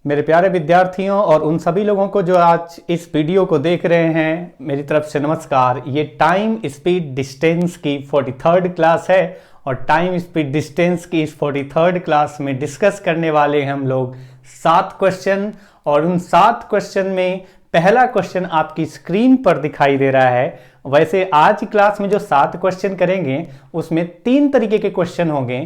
मेरे प्यारे विद्यार्थियों और उन सभी लोगों को जो आज इस वीडियो को देख रहे हैं, मेरी तरफ से नमस्कार। ये टाइम स्पीड डिस्टेंस की 43rd क्लास है और टाइम स्पीड डिस्टेंस की इस 43rd क्लास में डिस्कस करने वाले हैं हम लोग 7 क्वेश्चन। और उन 7 क्वेश्चन में पहला क्वेश्चन आपकी स्क्रीन पर दिखाई दे रहा है। वैसे आज की क्लास में जो 7 क्वेश्चन करेंगे उसमें 3 तरीके के क्वेश्चन होंगे।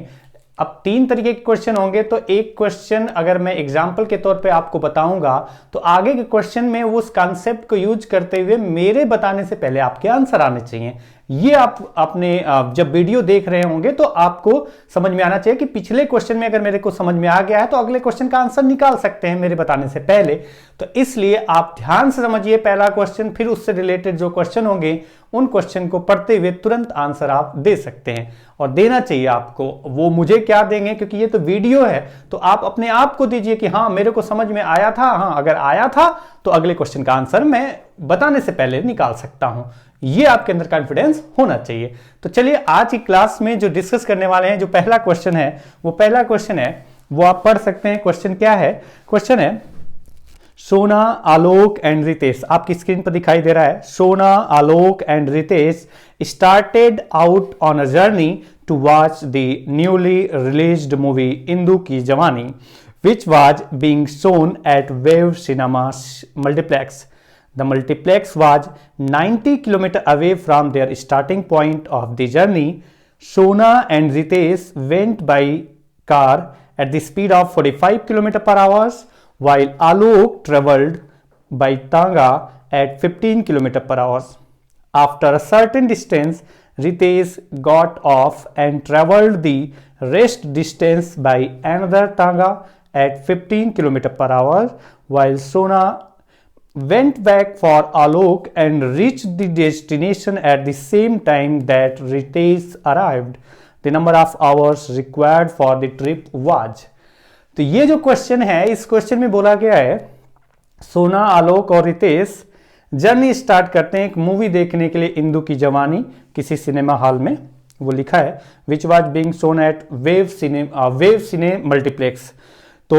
अब 3 तरीके के क्वेश्चन होंगे तो एक क्वेश्चन अगर मैं एग्जाम्पल के तौर पे आपको बताऊंगा तो आगे के क्वेश्चन में उस कॉन्सेप्ट को यूज करते हुए मेरे बताने से पहले आपके आंसर आने चाहिए। ये आप अपने जब वीडियो देख रहे होंगे तो आपको समझ में आना चाहिए कि पिछले क्वेश्चन में अगर मेरे को समझ में आ गया है तो अगले क्वेश्चन का आंसर निकाल सकते हैं मेरे बताने से पहले। तो इसलिए आप ध्यान से समझिए पहला क्वेश्चन, फिर उससे रिलेटेड जो क्वेश्चन होंगे उन क्वेश्चन को पढ़ते हुए तुरंत आंसर आप दे सकते हैं। और देना चाहिए आपको, वो मुझे क्या देंगे क्योंकि ये तो वीडियो है, तो आप अपने आप को दीजिए कि हाँ मेरे को समझ में आया था। हाँ, अगर आया था तो अगले क्वेश्चन का आंसर मैं बताने से पहले निकाल सकता हूं। ये आपके अंदर कॉन्फिडेंस होना चाहिए। तो चलिए आज की क्लास में जो डिस्कस करने वाले हैं, जो पहला क्वेश्चन है वो आप पढ़ सकते हैं। क्वेश्चन क्या है? क्वेश्चन है सोना, आलोक एंड रितेश। आपकी स्क्रीन पर दिखाई दे रहा है। Sona, Alok and Ritesh started out on a journey to watch the newly released movie Indu ki Jawani which was being shown at Wave Cinema Multiplex. The multiplex was 90 km away from their starting point of the journey. Sona and Ritesh went by car at the speed of 45 km per hour, while Alok traveled by Tanga at 15 km per hour. After a certain distance, Ritesh got off and traveled the rest distance by another Tanga at 15 km per hour, while Sona went back for Alok and reached the destination at the same time that Ritesh arrived. The number of hours required for the trip was. तो ये जो question है, इस question में बोला गया है सोना, आलोक और रितेश जर्नी स्टार्ट करते हैं एक मूवी देखने के लिए इंदू की जवानी किसी सिनेमा हॉल में। वो लिखा है which was being shown at Wave cine multiplex. तो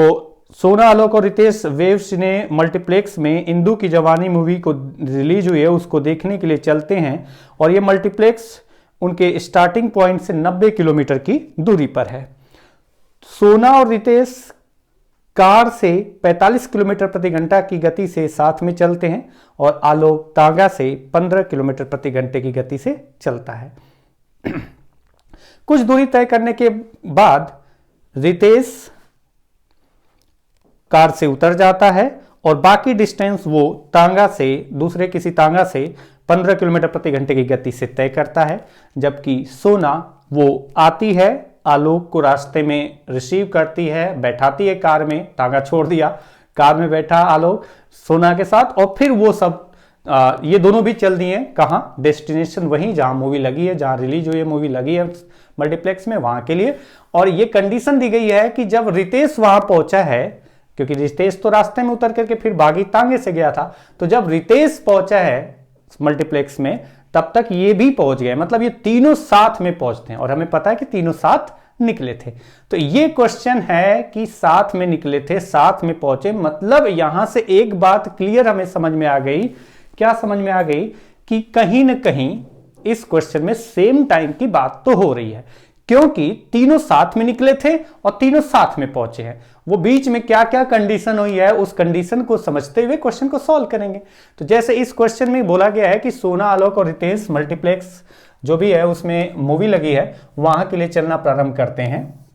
सोना, आलोक और रितेश वेव सिने मल्टीप्लेक्स में इंदू की जवानी मूवी को रिलीज हुई है उसको देखने के लिए चलते हैं। और ये मल्टीप्लेक्स उनके स्टार्टिंग पॉइंट से 90 किलोमीटर की दूरी पर है। सोना और रितेश कार से 45 किलोमीटर प्रति घंटा की गति से साथ में चलते हैं और आलोक तांगा से 15 किलोमीटर प्रति घंटे की गति से चलता है। कुछ दूरी तय करने के बाद रितेश कार से उतर जाता है और बाकी डिस्टेंस वो दूसरे किसी तांगा से 15 किलोमीटर प्रति घंटे की गति से तय करता है। जबकि सोना वो आती है, आलोक को रास्ते में रिसीव करती है, बैठाती है कार में, तांगा छोड़ दिया, कार में बैठा आलोक सोना के साथ और फिर वो सब ये दोनों भी चल दिए कहाँ? डेस्टिनेशन वहीं जहां मूवी लगी है, जहां रिलीज हुई है मूवी लगी है मल्टीप्लेक्स में, वहां के लिए। और ये कंडीशन दी गई है कि जब रितेश वहां पहुंचा है, क्योंकि रितेश तो रास्ते में उतर करके फिर बागी तांगे से गया था, तो जब रितेश पहुंचा है मल्टीप्लेक्स में तब तक ये भी पहुंच गए, मतलब ये तीनों साथ में पहुंचते हैं। और हमें पता है कि तीनों साथ निकले थे। तो ये क्वेश्चन है कि साथ में निकले थे, साथ में पहुंचे, मतलब यहां से एक बात क्लियर हमें समझ में आ गई। क्या समझ में आ गई? कि कहीं ना कहीं इस क्वेश्चन में सेम टाइम की बात तो हो रही है, क्योंकि तीनों साथ में निकले थे और तीनों साथ में पहुंचे हैं। वो बीच में क्या क्या कंडीशन हुई है उस कंडीशन को समझते हुए क्वेश्चन को सॉल्व करेंगे। तो जैसे इस क्वेश्चन में बोला गया है कि सोना, आलोक और रितेश मल्टीप्लेक्स जो भी है उसमें मूवी लगी है वहां के लिए चलना प्रारंभ करते हैं,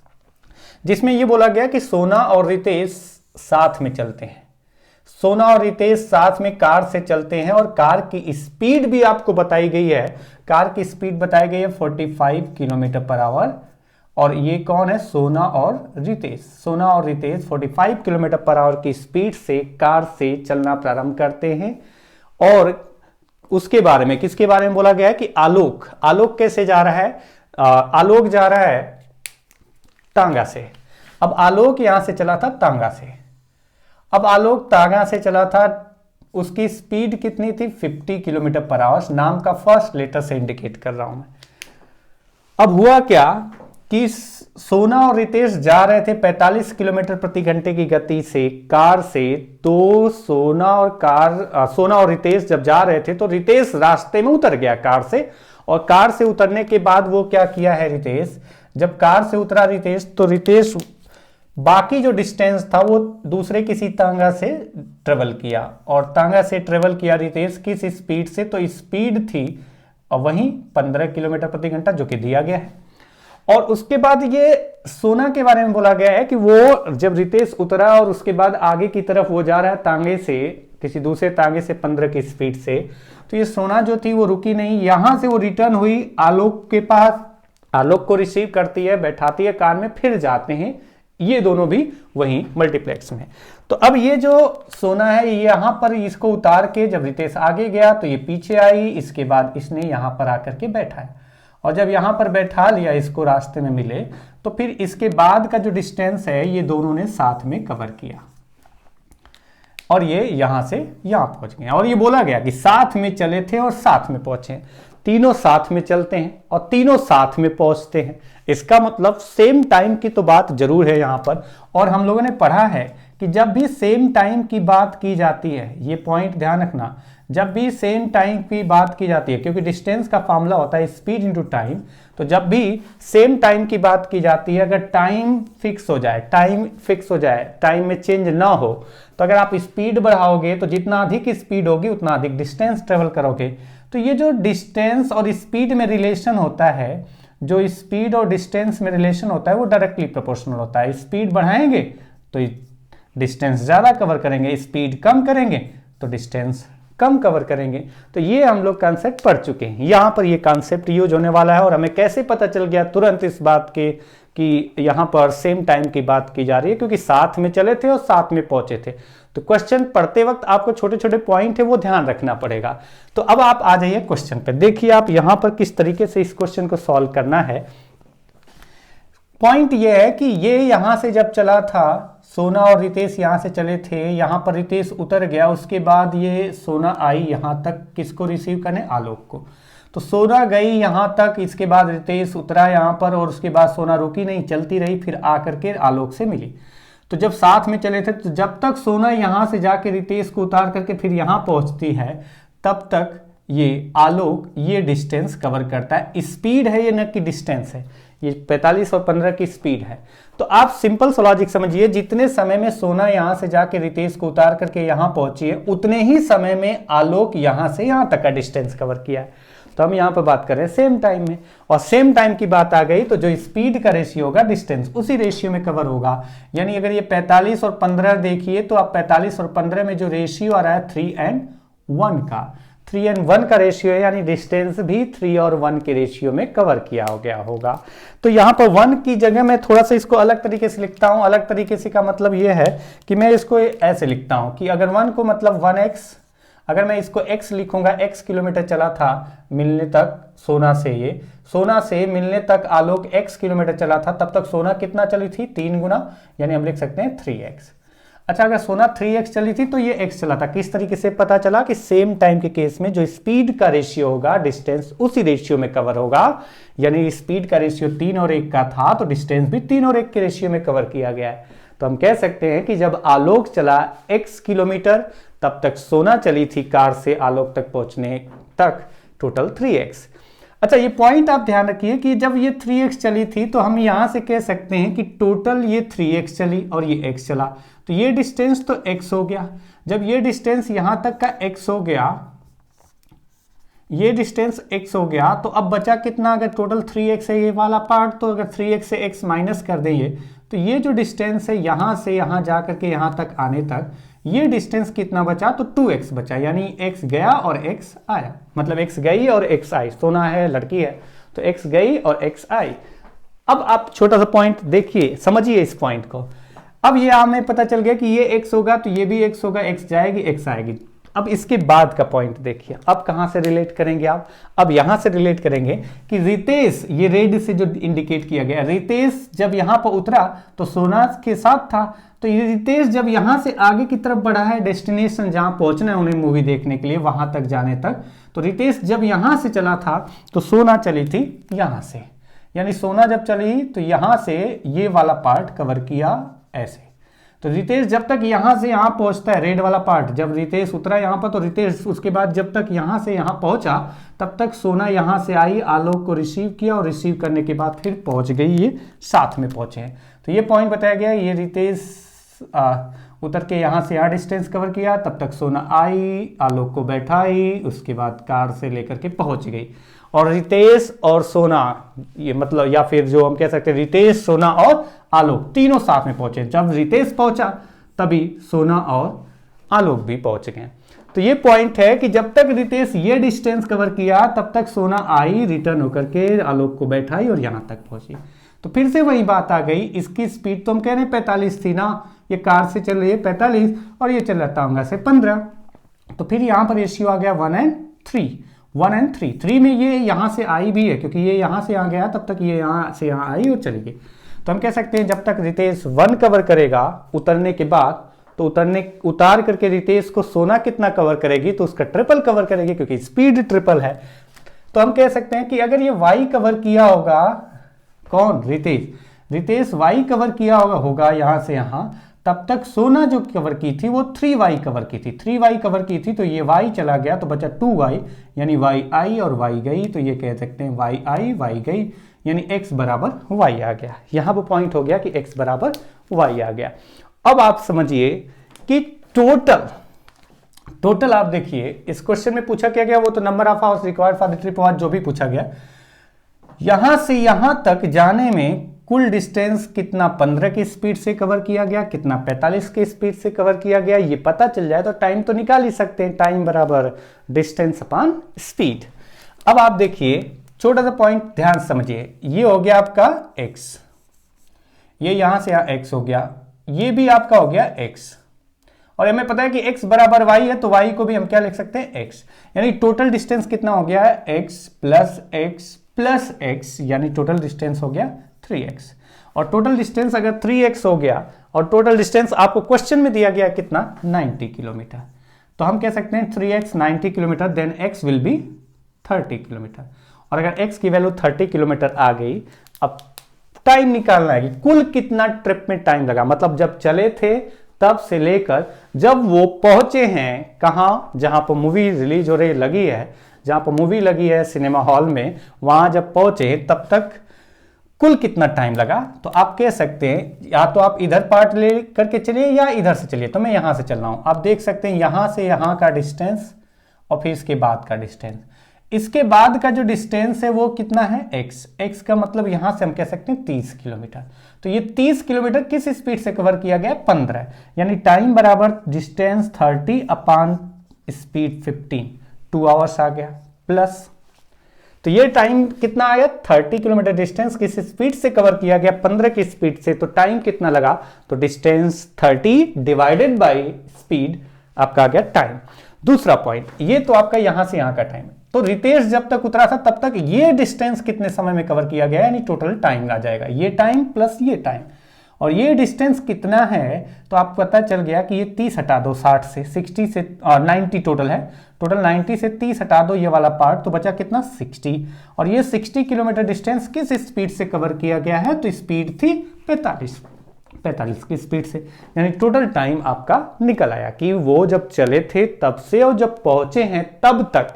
जिसमें ये बोला गया कि सोना और रितेश साथ में चलते हैं। सोना और रितेश साथ में कार से चलते हैं और कार की स्पीड भी आपको बताई गई है। कार की स्पीड बताई गई है 45 किलोमीटर पर आवर। और ये कौन है? सोना और रितेश। सोना और रितेश 45 किलोमीटर पर आवर की स्पीड से कार से चलना प्रारंभ करते हैं। और उसके बारे में किसके बारे में बोला गया है कि आलोक कैसे जा रहा है? आलोक जा रहा है तांगा से। अब आलोक यहां से चला था तांगा से। अब आलोक तांगा से चला था, उसकी स्पीड कितनी थी? 50 किलोमीटर पर आवर। नाम का फर्स्ट लेटर से इंडिकेट कर रहा हूं मैं। अब हुआ क्या कि सोना और रितेश जा रहे थे 45 किलोमीटर प्रति घंटे की गति से कार से। तो सोना और रितेश जब जा रहे थे तो रितेश रास्ते में उतर गया कार से, और कार से उतरने के बाद वो क्या किया है रितेश, जब कार से उतरा रितेश तो रितेश बाकी जो डिस्टेंस था वो दूसरे किसी तांगा से ट्रेवल किया, और तांगा से ट्रेवल किया रितेश किस स्पीड से, तो स्पीड थी और वहीं 15 किलोमीटर प्रति घंटा जो कि दिया गया है। और उसके बाद ये सोना के बारे में बोला गया है कि वो जब रितेश उतरा और उसके बाद आगे की तरफ वो जा रहा है तांगे से, किसी दूसरे तांगे से 15 की स्पीड से, तो ये सोना जो थी वो रुकी नहीं, यहां से वो रिटर्न हुई आलोक के पास, आलोक को रिसीव करती है, बैठाती है कार में, फिर जाते हैं ये दोनों भी वहीं मल्टीप्लेक्स में। तो अब ये जो सोना है यहां पर इसको उतार के जब रितेश आगे गया तो ये पीछे आई, इसके बाद इसने यहां पर आकर के बैठा है, और जब यहां पर बैठा लिया इसको रास्ते में मिले तो फिर इसके बाद का जो डिस्टेंस है ये दोनों ने साथ में कवर किया, और ये यहां से यहां पहुंच गए, और ये बोला गया कि साथ में चले थे और साथ में पहुंचे, तीनों साथ में चलते हैं और तीनों साथ में पहुंचते हैं, इसका मतलब सेम टाइम की तो बात जरूर है यहां पर। और हम लोगों ने पढ़ा है कि जब भी सेम टाइम की बात की जाती है, ये पॉइंट ध्यान रखना, जब भी सेम टाइम की बात की जाती है, क्योंकि डिस्टेंस का फॉर्मूला होता है स्पीड इनटू टाइम, तो जब भी सेम टाइम की बात की जाती है, अगर टाइम फिक्स हो जाए, टाइम में चेंज ना हो, तो अगर आप स्पीड बढ़ाओगे तो जितना अधिक स्पीड होगी उतना अधिक डिस्टेंस ट्रेवल करोगे। तो ये जो डिस्टेंस और स्पीड में रिलेशन होता है, जो स्पीड और डिस्टेंस में रिलेशन होता है वो डायरेक्टली प्रोपोर्शनल होता है। स्पीड बढ़ाएंगे तो डिस्टेंस ज्यादा कवर करेंगे, स्पीड कम करेंगे तो डिस्टेंस कम कवर करेंगे। तो ये हम लोग कॉन्सेप्ट पढ़ चुके हैं, यहाँ पर ये कॉन्सेप्ट यूज होने वाला है। और हमें कैसे पता चल गया तुरंत इस बात के कि यहाँ पर सेम टाइम की बात की जा रही है, क्योंकि साथ में चले थे और साथ में पहुंचे थे। तो क्वेश्चन पढ़ते वक्त आपको छोटे छोटे पॉइंट है वो ध्यान रखना पड़ेगा। तो अब आप आ जाइए क्वेश्चन पे, देखिए आप यहाँ पर किस तरीके से इस क्वेश्चन को सॉल्व करना है। पॉइंट ये है कि ये यहां से जब चला था, सोना और रितेश यहां से चले थे, यहां पर रितेश उतर गया, उसके बाद ये सोना आई यहां तक किसको रिसीव करने, आलोक को। तो सोना गई यहां तक, इसके बाद रितेश उतरा यहां पर, और उसके बाद सोना रुकी नहीं, चलती रही, फिर आकर के आलोक से मिली। तो जब साथ में चले थे तो जब तक सोना यहां से जाके रितेश को उतार करके फिर यहां पहुंचती है, तब तक ये आलोक ये डिस्टेंस कवर करता है। स्पीड है ये, न कि डिस्टेंस है, ये 45 और 15 की स्पीड है। तो आप सिंपल सा लॉजिक समझिए, जितने समय में सोना यहां से जाके रितेश को उतार करके यहां पहुंची है, उतने ही समय में आलोक यहां से यहां तक का डिस्टेंस कवर किया है। तो हम यहां पर बात कर रहे हैं सेम टाइम में, और सेम टाइम की बात आ गई तो जो स्पीड का रेशियो होगा डिस्टेंस उसी रेशियो में कवर होगा। यानी अगर ये 45 और 15 देखिए तो आप 45 और 15 में जो रेशियो आ रहा है 3:1 का, 3:1 का रेशियो है, यानी डिस्टेंस भी 3 और 1 के रेशियो में कवर किया हो गया होगा। तो यहाँ पर 1 की जगह मैं थोड़ा सा इसको अलग तरीके से लिखता हूँ। अलग तरीके से का मतलब ये है कि मैं इसको ऐसे लिखता हूँ कि अगर 1 को मतलब 1x, अगर मैं इसको x लिखूंगा, x किलोमीटर चला था मिलने तक सोना से, ये सोना से मिलने तक आलोक x किलोमीटर चला था, तब तक सोना कितना चली थी, 3 गुना, यानी हम लिख सकते हैं 3x। अच्छा, अगर सोना 3x चली थी तो ये x चला था। किस तरीके से पता चला कि सेम टाइम के केस में जो स्पीड का रेशियो होगा डिस्टेंस उसी रेशियो में कवर होगा, यानी स्पीड का रेशियो 3 और 1 का था तो डिस्टेंस भी 3 और 1 के रेशियो में कवर किया गया है। तो हम कह सकते हैं कि जब आलोक चला x किलोमीटर, तब तक सोना चली थी कार से आलोक तक पहुंचने तक टोटल 3x। अच्छा, ये पॉइंट आप ध्यान रखिए कि जब ये 3x चली थी तो हम यहां से कह सकते हैं कि टोटल ये 3x चली और ये x चला, तो ये डिस्टेंस तो x हो गया। जब ये डिस्टेंस यहां तक का x हो गया, ये डिस्टेंस x हो गया, तो अब बचा कितना, अगर टोटल 3x है ये वाला पार्ट, तो अगर 3x से x माइनस कर देंगे तो ये जो डिस्टेंस है यहां से यहां जा करके यहां तक आने तक, ये डिस्टेंस कितना बचा, तो 2x बचा, यानी x गया और x आया, मतलब x गई और x आई। सोना है, लड़की है, तो x गई और x आई। अब आप छोटा सा पॉइंट देखिए, समझिए इस पॉइंट को। अब ये हमें पता चल गया कि ये x होगा तो ये भी x होगा, x जाएगी x आएगी। अब इसके बाद का पॉइंट देखिए, अब कहां से रिलेट करेंगे आप, अब यहां से रिलेट करेंगे कि रितेश, ये रेड से जो इंडिकेट किया गया, रितेश जब यहां पर उतरा तो सोना के साथ था, तो ये रितेश जब यहां से आगे की तरफ बढ़ा है, डेस्टिनेशन जहां पहुंचना है उन्हें मूवी देखने के लिए, वहां तक जाने तक, तो रितेश जब यहां से चला था तो सोना चली थी यहां से, यानी सोना जब चली तो यहां से ये वाला पार्ट कवर किया ऐसे। तो रितेश जब तक यहां से यहां पहुंचता है, रेड वाला पार्ट, जब रितेश उतरा यहां पर तो रितेश उसके बाद जब तक यहां से यहां पहुंचा तब तक सोना यहां से आई, आलोक को रिसीव किया और रिसीव करने के बाद फिर पहुंच गई, ये साथ में पहुंचे हैं। तो ये पॉइंट बताया गया, ये रितेश उतर के यहाँ से यहाँ डिस्टेंस कवर किया, तब तक सोना आई, आलोक को बैठाई, उसके बाद कार से लेकर के पहुंच गई। और रितेश और सोना, ये मतलब या फिर जो हम कह सकते हैं रितेश, सोना और आलोक तीनों साथ में पहुंचे। जब रितेश पहुंचा तभी सोना और आलोक भी पहुंच गए। तो ये पॉइंट है कि जब तक रितेश ये डिस्टेंस कवर किया तब तक सोना आई, रिटर्न होकर के आलोक को बैठाई और यहां तक पहुंची। तो फिर से वही बात आ गई, इसकी स्पीड तो हम कह रहे हैं 45 थी ना, ये कार से चल रही है 45 और ये चल रहा तांगा से 15। तो फिर यहां पर रेशियो आ गया 1 and 3, 1 and 3। 3 में ये यहां से आई भी है क्योंकि ये यहां से यहां गया, तब तक ये यहां से यहां आई और चली गई। तो हम कह सकते हैं जब तक रितेश 1 कवर करेगा उतरने के बाद, तो उतार करके रितेश को सोना कितना कवर करेगी, तो उसका ट्रिपल कवर करेगी क्योंकि स्पीड ट्रिपल है। तो हम कह सकते हैं कि अगर ये वाई कवर किया होगा, कौन, रितेश वाई कवर किया होगा यहां से यहां, तब तक सोना जो कवर की थी वो 3y कवर की थी, 3y कवर की थी। तो ये y चला गया तो बचा 2y, यानी y आई और y गई, तो ये कह सकते हैं y आई y गई, यानी x बराबर y आ गया। यहां वो पॉइंट हो गया कि x बराबर y आ गया। अब आप समझिए कि टोटल आप देखिए इस क्वेश्चन में पूछा क्या गया, वो तो number of hours required for the trip was जो भी पूछा गया। यहां से यहां तक जाने में कुल डिस्टेंस कितना 15 की स्पीड से कवर किया गया, कितना 45 की स्पीड से कवर किया गया, ये पता चल जाए तो टाइम तो निकाल ही सकते हैं, टाइम बराबर डिस्टेंस अपॉन स्पीड। अब आप देखिए छोटा सा पॉइंट ध्यान समझिए, ये हो गया आपका x, ये यहां से यहां x हो गया, ये भी आपका हो गया x, और हमें पता है कि x बराबर y है तो y को भी हम क्या लिख सकते हैं x, यानी टोटल डिस्टेंस कितना हो गया है x प्लस x, यानी टोटल डिस्टेंस हो गया 3x। और टोटल डिस्टेंस अगर 3x हो गया और टोटल डिस्टेंस आपको क्वेश्चन में दिया गया कितना 90 किलोमीटर, तो हम कह सकते हैं 3x 90 kilometre, then x will be 30 kilometre. और अगर x की वैल्यू 30 किलोमीटर आ गई, अब टाइम निकालना है कि कुल कितना ट्रिप में टाइम लगा, मतलब जब चले थे तब से लेकर जब वो पहुंचे हैं कहां, जहां पर मूवी रिलीज हो रही लगी है, जहां पर मूवी लगी है सिनेमा हॉल में, वहां जब पहुंचे तब तक कुल कितना टाइम लगा। तो आप कह सकते हैं या तो आप इधर पार्ट ले करके चलिए या इधर से चलिए, तो मैं यहां से चल रहा हूं। आप देख सकते हैं यहां से यहां का डिस्टेंस और फिर इसके बाद का डिस्टेंस, इसके बाद का जो डिस्टेंस है वो कितना है x का मतलब यहां से हम कह सकते हैं 30 किलोमीटर। तो ये 30 किलोमीटर किस स्पीड से कवर किया गया 15, यानी टाइम बराबर डिस्टेंस 30 अपॉन स्पीड 15, 2 आवर्स आ गया प्लस। तो ये टाइम कितना आया 30 किलोमीटर डिस्टेंस किस स्पीड से कवर किया गया 15 की स्पीड से, तो टाइम कितना लगा, तो डिस्टेंस 30 डिवाइडेड बाय स्पीड आपका आ गया टाइम। दूसरा पॉइंट, ये तो आपका यहां से यहां का टाइम है, तो रितेश जब तक उतरा था तब तक ये डिस्टेंस कितने समय में कवर किया गया, यानी टोटल टाइम आ जाएगा, ये टाइम प्लस ये टाइम। और ये डिस्टेंस कितना है, तो आपको पता चल गया कि ये 30 हटा दो 60 से, 60 से 90 टोटल है, टोटल 90 से 30 हटा दो ये वाला पार्ट, तो बचा कितना 60। और ये 60 किलोमीटर डिस्टेंस किस स्पीड से कवर किया गया है, तो स्पीड थी 45 की स्पीड से, यानी टोटल टाइम आपका निकल आया कि वो जब चले थे तब से और जब पहुंचे हैं तब तक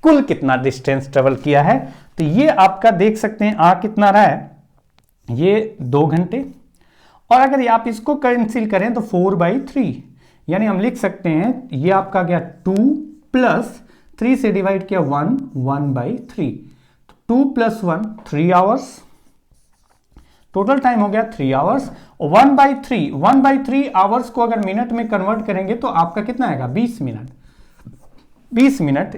कुल कितना डिस्टेंस ट्रेवल किया है। तो ये आपका देख सकते हैं आ कितना रहा है, ये 2 घंटे, और अगर आप इसको कैंसिल करें तो 4/3, यानी हम लिख सकते हैं ये आपका गया 2 प्लस 3 से डिवाइड किया 1/3, 2 + 1 3 आवर्स, टोटल टाइम हो गया 3 आवर्स। 1/3 आवर्स को अगर मिनट में कन्वर्ट करेंगे तो आपका कितना आएगा 20 मिनट,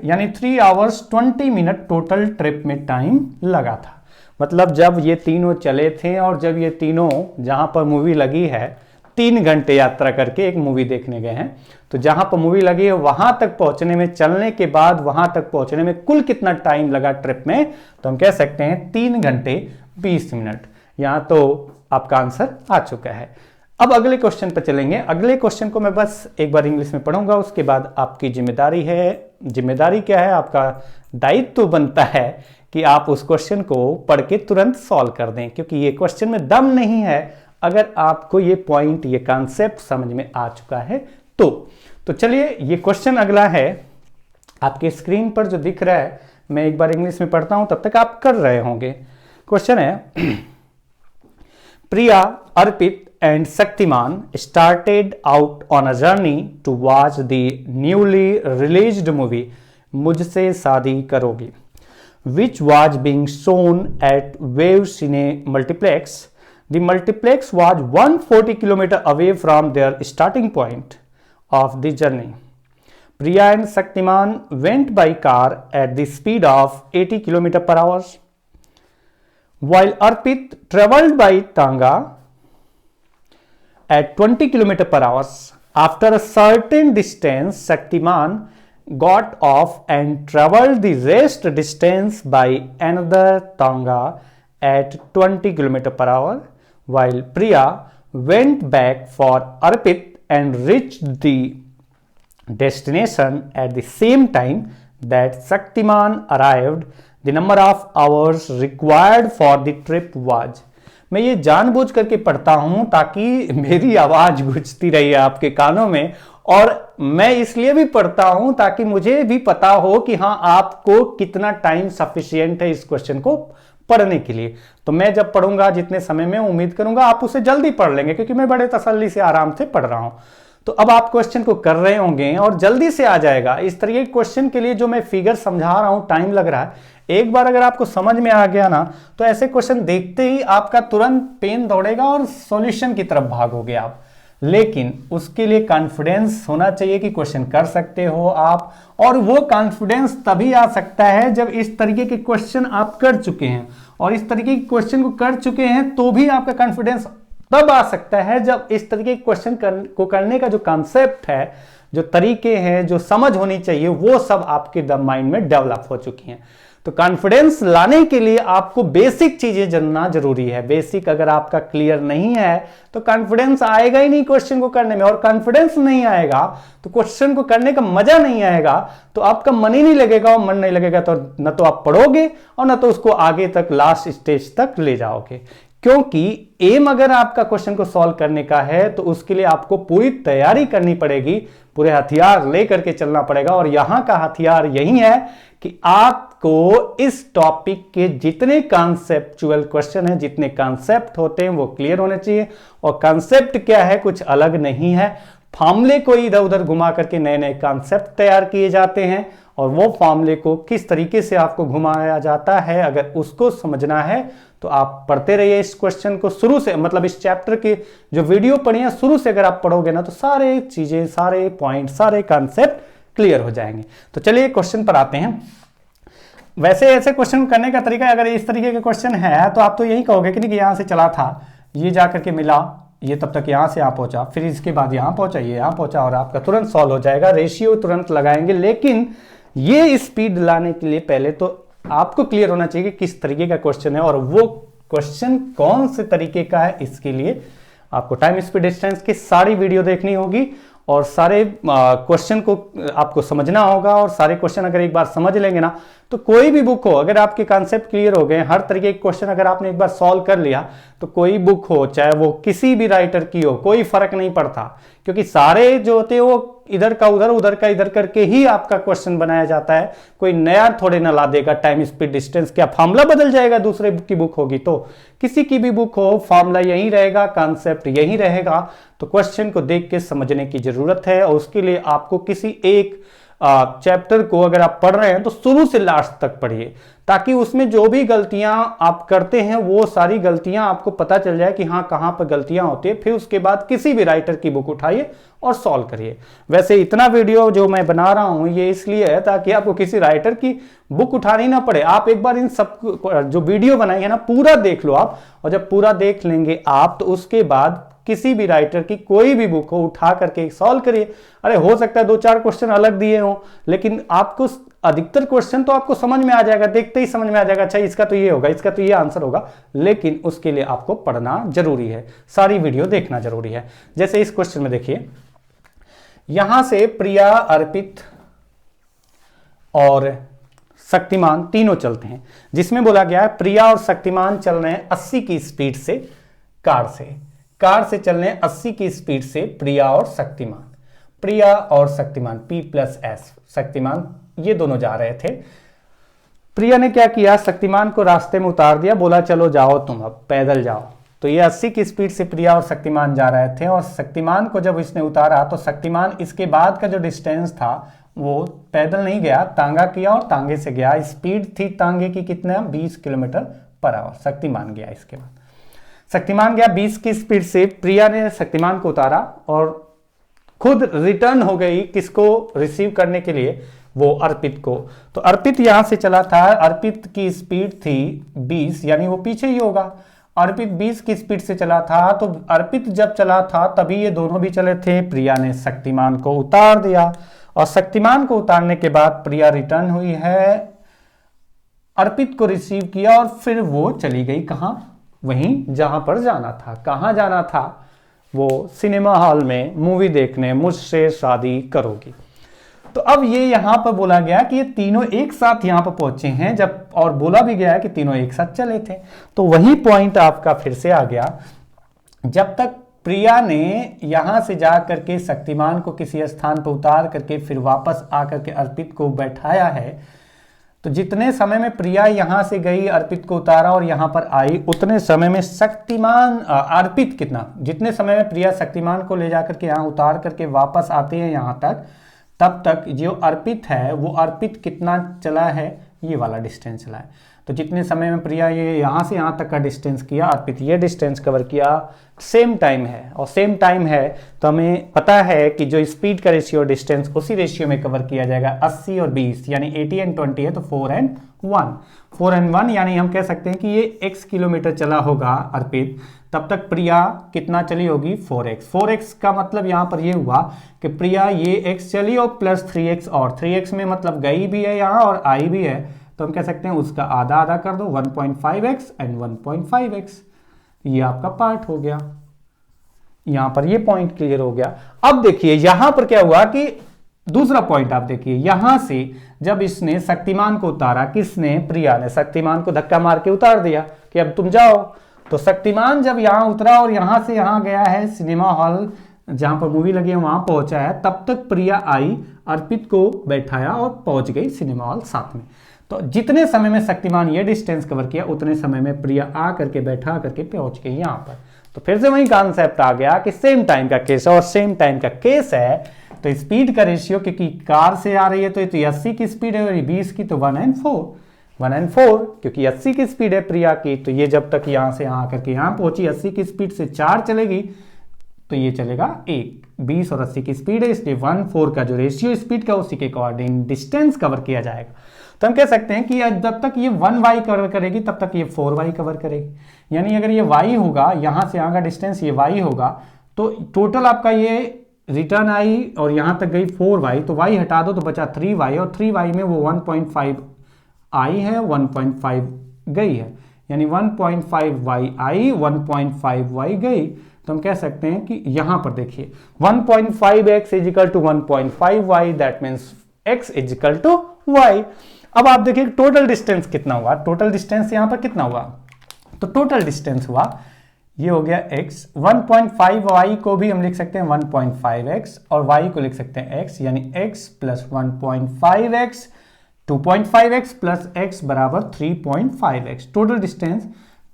यानी 3 आवर्स 20 मिनट टोटल ट्रिप में टाइम लगा था। मतलब जब ये तीनों चले थे और जब ये तीनों जहां पर मूवी लगी है 3 घंटे यात्रा करके एक मूवी देखने गए हैं, तो जहां पर मूवी लगी है वहां तक पहुंचने में, चलने के बाद वहां तक पहुंचने में कुल कितना टाइम लगा ट्रिप में, तो हम कह सकते हैं 3 घंटे 20 मिनट। यहां तो आपका आंसर आ चुका है। अब अगले क्वेश्चन पर चलेंगे। अगले क्वेश्चन को मैं बस एक बार इंग्लिश में पढ़ूंगा, उसके बाद आपकी जिम्मेदारी है, जिम्मेदारी क्या है, आपका दायित्व बनता है कि आप उस क्वेश्चन को पढ़ के तुरंत सॉल्व कर दें, क्योंकि ये क्वेश्चन में दम नहीं है अगर आपको ये पॉइंट, ये कॉन्सेप्ट समझ में आ चुका है तो चलिए ये क्वेश्चन अगला है आपके स्क्रीन पर जो दिख रहा है, मैं एक बार इंग्लिश में पढ़ता हूं, तब तक आप कर रहे होंगे। क्वेश्चन है प्रिया, अर्पित and Shaktiman started out on a journey to watch the newly released movie मुझसे शादी करोगी, which was being shown at Wave Cine Multiplex. The multiplex was 140 km away from their starting point of the journey. Priya and Shaktiman went by car at the speed of 80 km per hour, while Arpit traveled by Tanga at 20 km per hour. After a certain distance, Shaktiman got off and traveled the rest distance by another Tanga at 20 km per hour, while Priya went back for Arpit and reached the destination at the same time that Shaktiman arrived. The number of hours required for the trip was. मैं ये जानबूझ करके पढ़ता हूं ताकि मेरी आवाज गूंजती रही आपके कानों में, और मैं इसलिए भी पढ़ता हूं ताकि मुझे भी पता हो कि हाँ आपको कितना टाइम सफिशिएंट है इस क्वेश्चन को पढ़ने के लिए। तो मैं जब पढ़ूंगा जितने समय में, उम्मीद करूंगा आप उसे जल्दी पढ़ लेंगे, क्योंकि मैं बड़े तसल्ली से आराम से पढ़ रहा हूं। तो अब आप क्वेश्चन को कर रहे होंगे और जल्दी से आ जाएगा। इस तरीके के क्वेश्चन के लिए जो मैं फिगर समझा रहा हूं, टाइम लग रहा है, एक बार अगर आपको समझ में आ गया ना, तो ऐसे क्वेश्चन देखते ही आपका तुरंत पेन दौड़ेगा और सॉल्यूशन की तरफ भागोगे आप। लेकिन उसके लिए कॉन्फिडेंस होना चाहिए कि क्वेश्चन कर सकते हो आप, और वो कॉन्फिडेंस तभी आ सकता है जब इस तरीके के क्वेश्चन आप कर चुके हैं, और इस तरीके के क्वेश्चन को कर चुके हैं तो भी आपका कॉन्फिडेंस तब आ सकता है जब इस तरीके के क्वेश्चन को करने का जो कॉन्सेप्ट है, जो तरीके हैं, जो समझ होनी चाहिए, वो सब आपके माइंड में डेवलप हो चुकी हैं। तो कॉन्फिडेंस लाने के लिए आपको बेसिक चीजें जानना जरूरी है। बेसिक अगर आपका क्लियर नहीं है तो कॉन्फिडेंस आएगा ही नहीं क्वेश्चन को करने में, और कॉन्फिडेंस नहीं आएगा तो क्वेश्चन को करने का मजा नहीं आएगा, तो आपका मन ही नहीं लगेगा, और मन नहीं लगेगा तो न तो आप पढ़ोगे और न तो उसको आगे तक, लास्ट स्टेज तक ले जाओगे। क्योंकि एम अगर आपका क्वेश्चन को सॉल्व करने का है तो उसके लिए आपको पूरी तैयारी करनी पड़ेगी, पूरे हथियार लेकर के चलना पड़ेगा। और यहां का हथियार यही है कि आपको इस टॉपिक के जितने कॉन्सेप्चुअल क्वेश्चन हैं, जितने कॉन्सेप्ट होते हैं, वो क्लियर होने चाहिए। और कॉन्सेप्ट क्या है, कुछ अलग नहीं है, फॉर्मूले को इधर उधर घुमा करके नए नए कॉन्सेप्ट तैयार किए जाते हैं, और वो फॉर्मूले को किस तरीके से आपको घुमाया जाता है, अगर उसको समझना है तो आप पढ़ते रहिए इस क्वेश्चन को शुरू से, मतलब इस चैप्टर के जो वीडियो पढ़ी है शुरू से अगर आप पढ़ोगे ना, तो सारे चीजें, सारे पॉइंट, सारे कॉन्सेप्ट क्लियर हो जाएंगे। तो चलिए क्वेश्चन पर आते हैं। वैसे ऐसे क्वेश्चन करने का तरीका, अगर इस तरीके के क्वेश्चन है तो आप तो यही कहोगे कि नहीं, कि यहां से चला था, ये जाकर के मिला, ये तब तक यहां से यहां पहुंचा, फिर इसके बाद यहां पहुंचा, ये यहां पहुंचा, और आपका तुरंत सॉल्व हो जाएगा, रेशियो तुरंत लगाएंगे। लेकिन ये स्पीड लाने के लिए पहले तो आपको क्लियर होना चाहिए कि किस तरीके का क्वेश्चन है, और वो क्वेश्चन कौन से तरीके का है। इसके लिए आपको टाइम स्पीड डिस्टेंस की सारी वीडियो देखनी होगी, और सारे क्वेश्चन को आपको समझना होगा। और सारे क्वेश्चन अगर एक बार समझ लेंगे ना, तो कोई भी बुक हो, अगर आपके कॉन्सेप्ट क्लियर हो गए, हर तरीके के क्वेश्चन अगर आपने एक बार सॉल्व कर लिया, तो कोई बुक हो, चाहे वो किसी भी राइटर की हो, कोई फर्क नहीं पड़ता, क्योंकि सारे जो होते हैं वो इधर का उधर, उधर का इधर करके ही आपका क्वेश्चन बनाया जाता है। कोई नया थोड़े ना ला देगा। टाइम स्पीड डिस्टेंस क्या फॉर्मूला बदल जाएगा दूसरे बुक की बुक होगी तो? किसी की भी बुक हो, फॉर्मूला यही रहेगा, कॉन्सेप्ट यही रहेगा। तो क्वेश्चन को देख के समझने की जरूरत है, और उसके लिए आपको किसी एक चैप्टर को अगर आप पढ़ रहे हैं तो शुरू से लास्ट तक पढ़िए, ताकि उसमें जो भी गलतियां आप करते हैं वो सारी गलतियां आपको पता चल जाए कि हाँ कहां पर गलतियां होती है। फिर उसके बाद किसी भी राइटर की बुक उठाइए और सॉल्व करिए। वैसे इतना वीडियो जो मैं बना रहा हूं ये इसलिए है ताकि आपको किसी राइटर की बुक उठानी ना पड़े। आप एक बार इन सब जो वीडियो बनाई है ना पूरा देख लो आप, और जब पूरा देख लेंगे आप तो उसके बाद किसी भी राइटर की कोई भी बुक हो उठा करके सॉल्व करिए। अरे हो सकता है 2-4 क्वेश्चन अलग दिए हों, लेकिन आपको अधिकतर क्वेश्चन तो आपको समझ में आ जाएगा, देखते ही समझ में आ जाएगा, अच्छा इसका तो ये होगा, इसका तो ये आंसर होगा। लेकिन उसके लिए आपको पढ़ना जरूरी है, सारी वीडियो देखना जरूरी है। जैसे इस क्वेश्चन में देखिए, यहां से प्रिया, अर्पित और शक्तिमान तीनों चलते हैं, जिसमें बोला गया है प्रिया और शक्तिमान चल रहे हैं 80 की स्पीड से कार से चल रहे हैं 80 की स्पीड से प्रिया और शक्तिमान P+S शक्तिमान ये दोनों जा रहे थे। प्रिया ने क्या किया, शक्तिमान को रास्ते में उतार दिया, बोला चलो जाओ तुम अब पैदल जाओ। तो ये 80 की स्पीड से प्रिया और शक्तिमान जा रहे थे और शक्तिमान को जब इसने उतारा तो शक्तिमान इसके बाद का जो डिस्टेंस था वो पैदल नहीं गया, तांगा किया और तांगे से गया। स्पीड थी तांगे की कितना, 20 किलोमीटर पर आवर। शक्तिमान गया, इसके बाद शक्तिमान गया 20 की स्पीड से, प्रिया ने शक्तिमान को उतारा और खुद रिटर्न हो गई किसको रिसीव करने के लिए, वो अर्पित को। तो अर्पित यहां से चला था, अर्पित की स्पीड थी 20, यानी वो पीछे ही होगा। अर्पित 20 की स्पीड से चला था, तो अर्पित जब चला था तभी ये दोनों भी चले थे। प्रिया ने शक्तिमान को उतार दिया और शक्तिमान को उतारने के बाद प्रिया रिटर्न हुई है, अर्पित को रिसीव किया और फिर वो चली गई कहां, वहीं जहां पर जाना था। कहां जाना था, वो सिनेमा हॉल में मूवी देखने, मुझसे शादी करोगी। तो अब ये यहां पर बोला गया कि ये तीनों एक साथ यहां पर पहुंचे हैं, जब और बोला भी गया है कि तीनों एक साथ चले थे। तो वही पॉइंट आपका फिर से आ गया, जब तक प्रिया ने यहां से जा करके शक्तिमान को किसी स्थान पर उतार करके फिर वापस आकर के अर्पित को बैठाया है, तो जितने समय में प्रिया यहां से गई, अर्पित को उतारा और यहां पर आई, उतने समय में अर्पित कितना, जितने समय में प्रिया शक्तिमान को ले जाकर के यहां उतार करके वापस आते हैं यहां तक, तब तक जो अर्पित है वो अर्पित कितना चला है, ये वाला डिस्टेंस चला है। तो जितने समय में प्रिया ये यहाँ से यहाँ तक का डिस्टेंस किया, अर्पित ये डिस्टेंस कवर किया, सेम टाइम है। और सेम टाइम है तो हमें पता है कि जो स्पीड का रेशियो डिस्टेंस उसी रेशियो में कवर किया जाएगा। 80 और 20 यानी 80 एंड 20 है तो 4 एंड 1 यानी हम कह सकते हैं कि ये x किलोमीटर चला होगा अर्पित, तब तक प्रिया कितना चली होगी, 4x का मतलब यहाँ पर ये हुआ कि प्रिया ये x चली और प्लस 3x, और 3x में मतलब गई भी है यहाँ और आई भी है, तो हम कह सकते हैं उसका आधा आधा कर दो, 1.5x एंड 1.5x। ये आपका पार्ट हो गया, यहां पर ये पॉइंट क्लियर हो गया। अब देखिए यहां पर क्या हुआ कि दूसरा पॉइंट आप देखिए, यहां से जब इसने शक्तिमान को उतारा, किसने, प्रिया ने शक्तिमान को धक्का मार के उतार दिया कि अब तुम जाओ। तो शक्तिमान जब यहां उतरा और यहां से यहां गया है सिनेमा हॉल जहां पर मूवी लगी है वहां पहुंचा है, तब तक प्रिया आई, अर्पित को बैठाया और पहुंच गई सिनेमा हॉल साथ में। तो जितने समय में शक्तिमान ये डिस्टेंस कवर किया उतने समय में प्रिया आ करके बैठा करके पहुंच गई यहाँ पर। तो फिर से वही कॉन्सेप्ट आ गया कि सेम टाइम का केस है, और सेम टाइम का केस है तो स्पीड का रेशियो, क्योंकि कार से आ रही है तो 80 की स्पीड है और 20 की, तो 1 एंड 4 क्योंकि 80 की स्पीड है प्रिया की, तो ये जब तक यहाँ से यहाँ आकर के यहाँ पहुंची 80 की स्पीड से 4 चलेगी तो ये चलेगा 1, 20 और 80 की स्पीड है, इसलिए 1/4 का जो रेशियो स्पीड का उसी के अकॉर्डिंग डिस्टेंस कवर किया जाएगा। तो हम कह सकते हैं कि जब तक ये 1y कवर करेगी तब तक ये 4y कवर करेगी। यानी अगर ये y होगा, यहाँ से यहाँ का डिस्टेंस ये y होगा, तो टोटल आपका ये रिटर्न आई और यहाँ तक गई 4y, तो y हटा दो तो बचा 3y, और 3y में वो 1.5 आई है, 1.5 गई है, यानी 1.5y आई, 1.5y गई। तो हम कह सकते हैं कि यहां पर देखिए 1.5x is equal to 1.5y, that means x is equal to y। अब आप देखिए टोटल डिस्टेंस कितना हुआ, टोटल डिस्टेंस यहां पर कितना हुआ, तो टोटल डिस्टेंस हुआ ये हो गया x, 1.5y को भी हम लिख सकते हैं 1.5x और y को लिख सकते हैं x, यानी x plus 1.5x, 2.5x plus x बराबर 3.5x। टोटल डिस्टेंस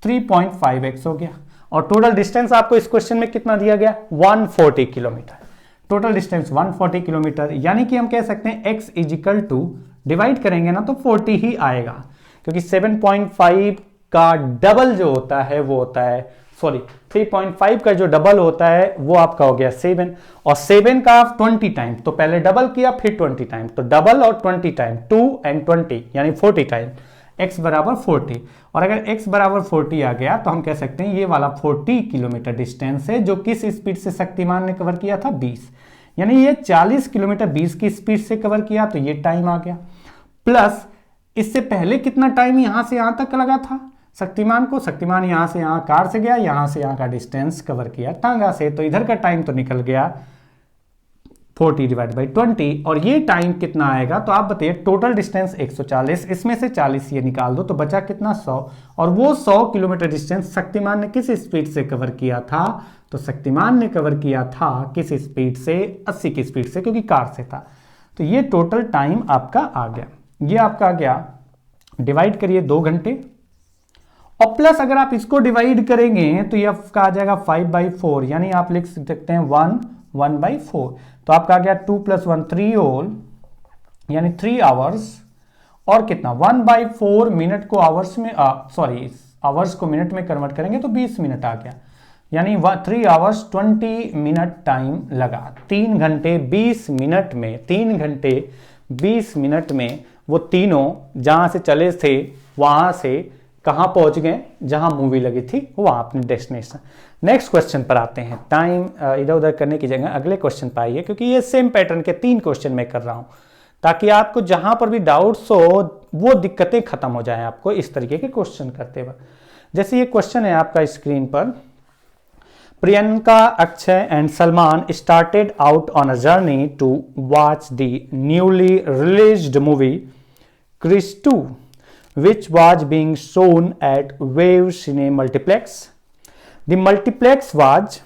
3.5x हो गया, और टोटल डिस्टेंस आपको इस क्वेश्चन में कितना दिया गया, 140 किलोमीटर। टोटल डिस्टेंस 140 किलोमीटर, यानी कि हम कह सकते हैं x is equal to, divide करेंगे ना तो 40 ही आएगा, क्योंकि 7.5 का डबल जो होता है वो होता है, सॉरी 3.5 का जो डबल होता है वो आपका हो गया 7, और 7 का 20 टाइम, तो पहले डबल किया फिर 20 टाइम, तो डबल और 20 टाइम, 2 एंड 20 यानी 40 टाइम, x बराबर 40। और अगर x बराबर 40 आ गया तो हम कह सकते हैं ये वाला 40 किलोमीटर डिस्टेंस है, जो किस स्पीड से शक्तिमान ने कवर किया था, 20, यानी ये 40 किलोमीटर 20 की स्पीड से कवर किया, तो ये टाइम आ गया। प्लस इससे पहले कितना टाइम यहां से यहां तक लगा था शक्तिमान को, शक्तिमान यहां से यहां कार से गया, यहां से यहां का डिस्टेंस कवर किया टांगा से, तो इधर का टाइम तो निकल गया 40 डिवाइड बाई 20, और ये टाइम कितना आएगा, तो आप बताइए। टोटल डिस्टेंस 140, इसमें से 40 ये निकाल दो तो बचा कितना 100, और वो 100 किलोमीटर डिस्टेंस शक्तिमान ने किस स्पीड से कवर किया था, तो शक्तिमान ने कवर किया था किस स्पीड से, 80 की स्पीड से, क्योंकि कार से था। तो ये टोटल टाइम आपका आ गया, ये आपका आ गया। डिवाइड करिए 2 घंटे, और प्लस अगर आप इसको डिवाइड करेंगे तो ये आपका आ जाएगा 5/4, यानी आप लिख सकते हैं 1/4। तो आपका आ गया 2 + 1 3 होल, यानी 3 आवर्स, और कितना 1/4 मिनट को आवर्स में, सॉरी आवर्स को मिनट में कन्वर्ट करेंगे तो 20 मिनट आ गया, यानी 3 आवर्स 20 मिनट टाइम लगा। 3 घंटे 20 मिनट में, 3 घंटे 20 मिनट में वो तीनों जहां से चले थे वहां से कहां पहुंच गए, जहां मूवी लगी थी वहां अपने डेस्टिनेशन। नेक्स्ट क्वेश्चन पर आते हैं। टाइम इधर उधर करने की जगह अगले क्वेश्चन पर आइए, क्योंकि ये सेम पैटर्न के 3 क्वेश्चन मैं कर रहा हूं, ताकि आपको जहां पर भी डाउट्स हो वो दिक्कतें खत्म हो जाएं आपको इस तरीके के क्वेश्चन करते वक्त। जैसे ये क्वेश्चन है आपका स्क्रीन पर, Priyanka, Akshay and Salman started out on a journey to watch the newly released movie Krrish 2, which was being shown at Wave Cine Multiplex. The multiplex was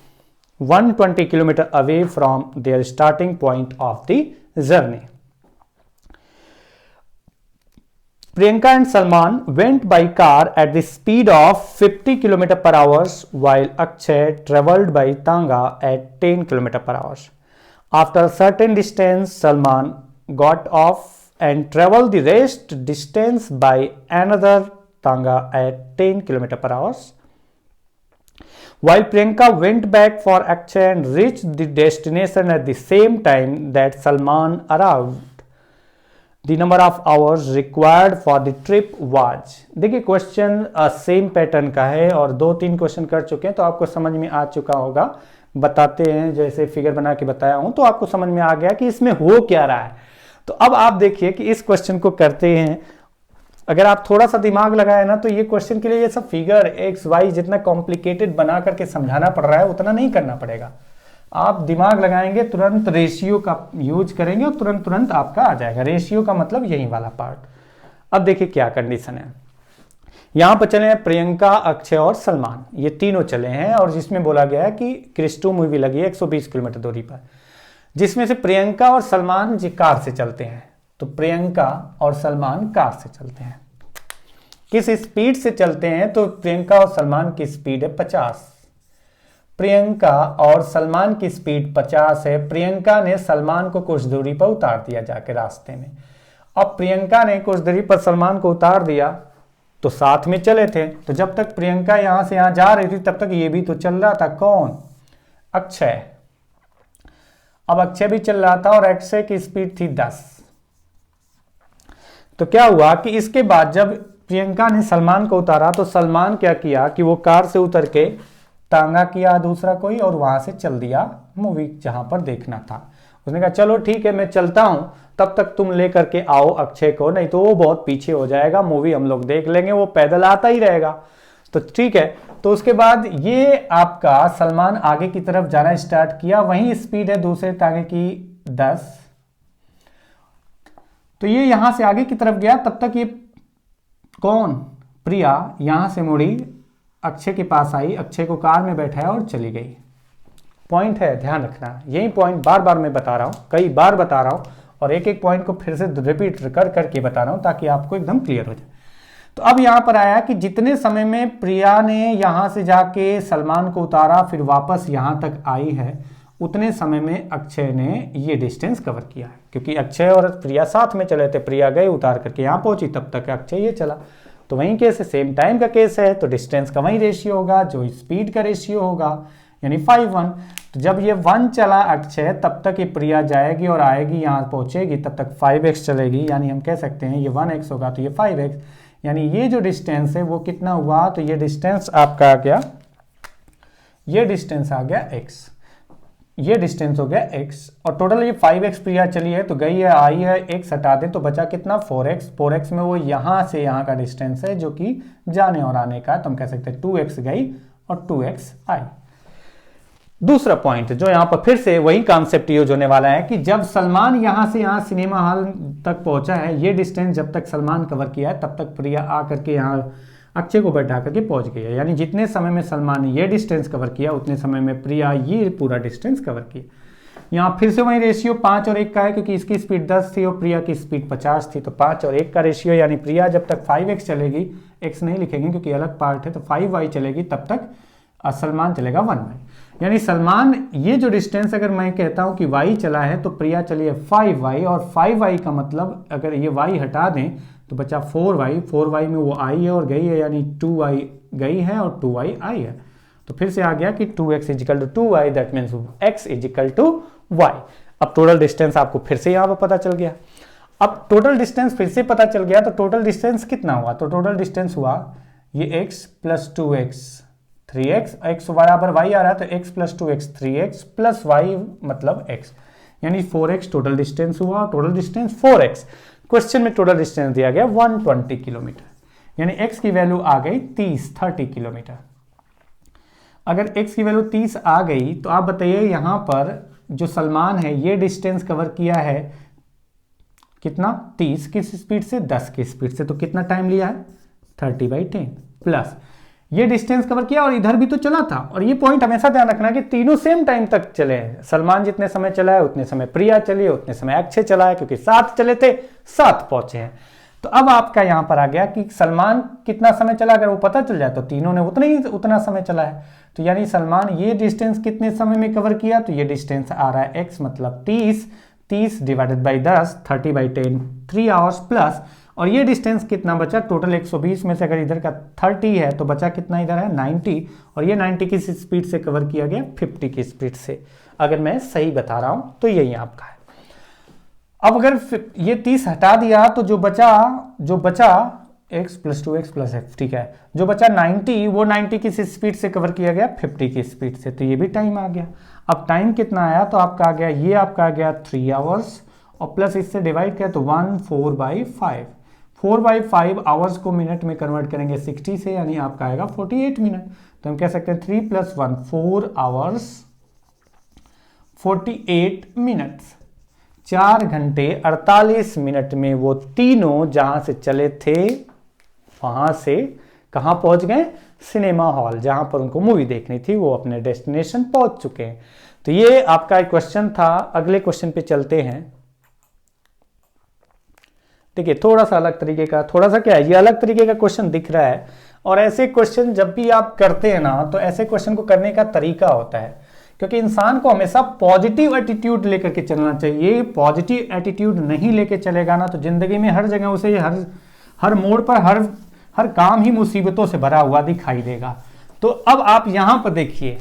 120 km away from their starting point of the journey. Priyanka and Salman went by car at the speed of 50 km per hour, while Akshay traveled by Tanga at 10 km per hour. After a certain distance, Salman got off and travel the rest distance by another Tanga at 10 km per hour. While Priyanka went back for Akshay and reached the destination at the same time that Salman arrived, the number of hours required for the trip was. देखिए question same pattern का है और 2-3 question कर चुके हैं, तो आपको समझ में आ चुका होगा। बताते हैं, जैसे फिगर बना के बताया हूं तो आपको समझ में आ गया कि इसमें हो क्या रहा है। तो अब आप देखिए कि इस क्वेश्चन को करते हैं, अगर आप थोड़ा सा दिमाग लगाए ना तो ये क्वेश्चन के लिए ये सब फिगर एक्स वाई जितना कॉम्प्लिकेटेड बना करके समझाना पड़ रहा है उतना नहीं करना पड़ेगा। आप दिमाग लगाएंगे, तुरंत रेशियो का यूज करेंगे और तुरंत आपका आ जाएगा। रेशियो का मतलब यही वाला पार्ट। अब देखिए क्या कंडीशन है, यहां पर चले हैं प्रियंका, अक्षय और सलमान, ये तीनों चले हैं, और जिसमें बोला गया है कि क्रिस 2 मूवी लगी है 120 किलोमीटर दूरी पर, जिसमें से प्रियंका और सलमान जी कार से चलते हैं। तो प्रियंका और सलमान कार से चलते हैं, किस स्पीड से चलते हैं, तो प्रियंका और सलमान की स्पीड है 50। प्रियंका और सलमान की स्पीड 50 है। प्रियंका ने सलमान को कुछ दूरी पर उतार दिया जाके रास्ते में। अब प्रियंका ने कुछ दूरी पर सलमान को उतार दिया, तो साथ में चले थे, तो जब तक प्रियंका यहां से यहां जा रही थी तब तक ये भी तो चल रहा था। कौन? अक्षय। अब अक्षय भी चल रहा था और अक्षय की स्पीड थी 10। तो क्या हुआ कि इसके बाद जब प्रियंका ने सलमान को उतारा तो सलमान क्या किया कि वो कार से उतर के तांगा किया दूसरा कोई, और वहां से चल दिया मूवी जहां पर देखना था। उसने कहा चलो ठीक है मैं चलता हूं, तब तक तुम लेकर के आओ अक्षय को, नहीं तो वो बहुत पीछे हो जाएगा, मूवी हम लोग देख लेंगे, वो पैदल आता ही रहेगा। तो ठीक है, तो उसके बाद ये आपका सलमान आगे की तरफ जाना स्टार्ट किया, वही स्पीड है दूसरे तांगे की 10। तो ये यहां से आगे की तरफ गया, तब तक ये कौन? प्रिया यहां से मुड़ी, अक्षय के पास आई, अक्षय को कार में बैठाया और चली गई। पॉइंट है, ध्यान रखना, यही पॉइंट बार बार मैं बता रहा हूं, कई बार बता रहा हूं, और एक एक पॉइंट को फिर से रिपीट कर करके बता रहा हूं ताकि आपको एकदम क्लियर हो जाए। तो अब यहां पर आया कि जितने समय में प्रिया ने यहां से जाके सलमान को उतारा फिर वापस यहां तक आई है, उतने समय में अक्षय ने ये डिस्टेंस कवर किया है, क्योंकि अक्षय और प्रिया साथ में चले थे। प्रिया गए उतार करके यहां पहुंची, तब तक अक्षय ये चला। तो वही केस है, सेम टाइम का केस है, तो डिस्टेंस का वही रेशियो होगा जो स्पीड का रेशियो होगा, यानी 5:1। तो जब ये 1 चला अक्षय, तब तक ये प्रिया जाएगी और आएगी, यहाँ पहुंचेगी, तब तक 5x चलेगी, यानी हम कह सकते हैं ये 1x होगा तो ये 5x, यानी ये जो डिस्टेंस है वो कितना हुआ, तो ये डिस्टेंस आपका आ गया, ये डिस्टेंस आ गया x, ये डिस्टेंस हो गया x, और टोटल ये 5x प्रिया चली है, तो गई है आई है, x हटा दें तो बचा कितना 4x। 4x में वो यहाँ से यहाँ का डिस्टेंस है जो कि जाने और आने का है, तो हम कह सकते हैं 2x गई और 2x आई। दूसरा पॉइंट जो यहाँ पर फिर से वही कॉन्सेप्ट यूज होने वाला है कि जब सलमान यहाँ से यहाँ सिनेमा हॉल तक पहुंचा है, ये डिस्टेंस जब तक सलमान कवर किया है तब तक प्रिया आ करके यहाँ अक्षय को बैठा करके पहुंच गई है। यानी जितने समय में सलमान ने ये डिस्टेंस कवर किया उतने समय में प्रिया ये पूरा डिस्टेंस कवर किया। यहाँ फिर से वही रेशियो 5 और 1 का है, क्योंकि इसकी स्पीड 10 थी और प्रिया की स्पीड 50 थी, तो 5 और 1 का रेशियो, यानी प्रिया जब तक 5x चलेगी, x नहीं लिखेंगे क्योंकि अलग पार्ट है, तो 5y चलेगी, तब तक सलमान चलेगा 1y। यानी सलमान ये जो डिस्टेंस अगर मैं कहता हूँ कि y चला है तो प्रिया चली है 5y, और 5y का मतलब अगर ये y हटा दें तो बचा 4y में वो आई है और गई है, यानी 2y गई है और 2y आई है। तो फिर से आ गया कि 2x equal to 2y, that means x equal to y। अब टोटल डिस्टेंस आपको फिर से यहाँ पर पता चल गया। अब टोटल डिस्टेंस फिर से पता चल गया, तो टोटल डिस्टेंस कितना हुआ? तो टोटल डिस्टेंस हुआ ये x plus 2x 3x, x बराबर y आ रहा है तो x plus 2x 3x plus y मतलब x, यानी 4x टोटल डिस्टेंस हुआ। टोटल डिस्टेंस 4x, क्वेश्चन में टोटल डिस्टेंस दिया गया 120 किलोमीटर, यानी x की वैल्यू आ गई 30 किलोमीटर। अगर x की वैल्यू 30 आ गई तो आप बताइए यहाँ पर जो सलमान है ये डिस्टेंस कवर किया है कितना? 30 किस स्पीड से? 10 की स्पीड से। तो कितना टाइम लिया है? 30/10 प्लस ये डिस्टेंस कवर किया और इधर भी तो चला था। और ये पॉइंट हमेशा ध्यान रखना कि तीनों सेम टाइम तक चले हैं। सलमान जितने समय चला है उतने समय प्रिया चली है, उतने समय अक्षय चला है, क्योंकि साथ चले थे साथ पहुंचे हैं। तो अब आपका यहां पर आ गया कि सलमान कितना समय चला, अगर वो पता चल जाए तो तीनों ने उतना समय चला है। तो यानी सलमान ये डिस्टेंस कितने समय में कवर किया? तो ये डिस्टेंस आ रहा है x मतलब 30 डिवाइडेड बाई 10 30/10 3 आवर्स प्लस, और ये डिस्टेंस कितना बचा? टोटल 120 में से अगर इधर का 30 है तो बचा कितना? इधर है 90, और ये 90 की स्पीड से कवर किया गया 50 की स्पीड से। अगर मैं सही बता रहा हूं तो यही आपका है। अब अगर ये 30 हटा दिया तो जो बचा x plus 2x plus f, ठीक है, जो बचा 90 वो 90 की स्पीड से कवर किया गया 50 की स्पीड से, तो ये भी टाइम आ गया। अब टाइम कितना आया? तो आपका आ गया, ये आपका आ गया 3 आवर्स, और प्लस इससे डिवाइड किया तो 4/5 4/5 आवर्स को मिनट में कन्वर्ट करेंगे 60 से, यानी आपका आएगा 48 मिनट। तो हम कह सकते हैं 3 + 1 4 आवर्स 48 मिनट्स, 4 घंटे 48 मिनट में वो तीनों जहां से चले थे वहां से कहां पहुंच गए? सिनेमा हॉल, जहां पर उनको मूवी देखनी थी, वो अपने डेस्टिनेशन पहुंच चुके हैं। तो ये आपका एक क्वेश्चन था। अगले क्वेश्चन पे चलते हैं। देखिए थोड़ा सा अलग तरीके का, थोड़ा सा क्या है, ये अलग तरीके का क्वेश्चन दिख रहा है। और ऐसे क्वेश्चन जब भी आप करते हैं ना, तो ऐसे क्वेश्चन को करने का तरीका होता है, क्योंकि इंसान को हमेशा पॉजिटिव एटीट्यूड लेकर के चलना चाहिए। पॉजिटिव एटीट्यूड नहीं लेके चलेगा ना, तो जिंदगी में हर जगह उसे हर मोड़ पर हर काम ही मुसीबतों से भरा हुआ दिखाई देगा। तो अब आप यहां पर देखिए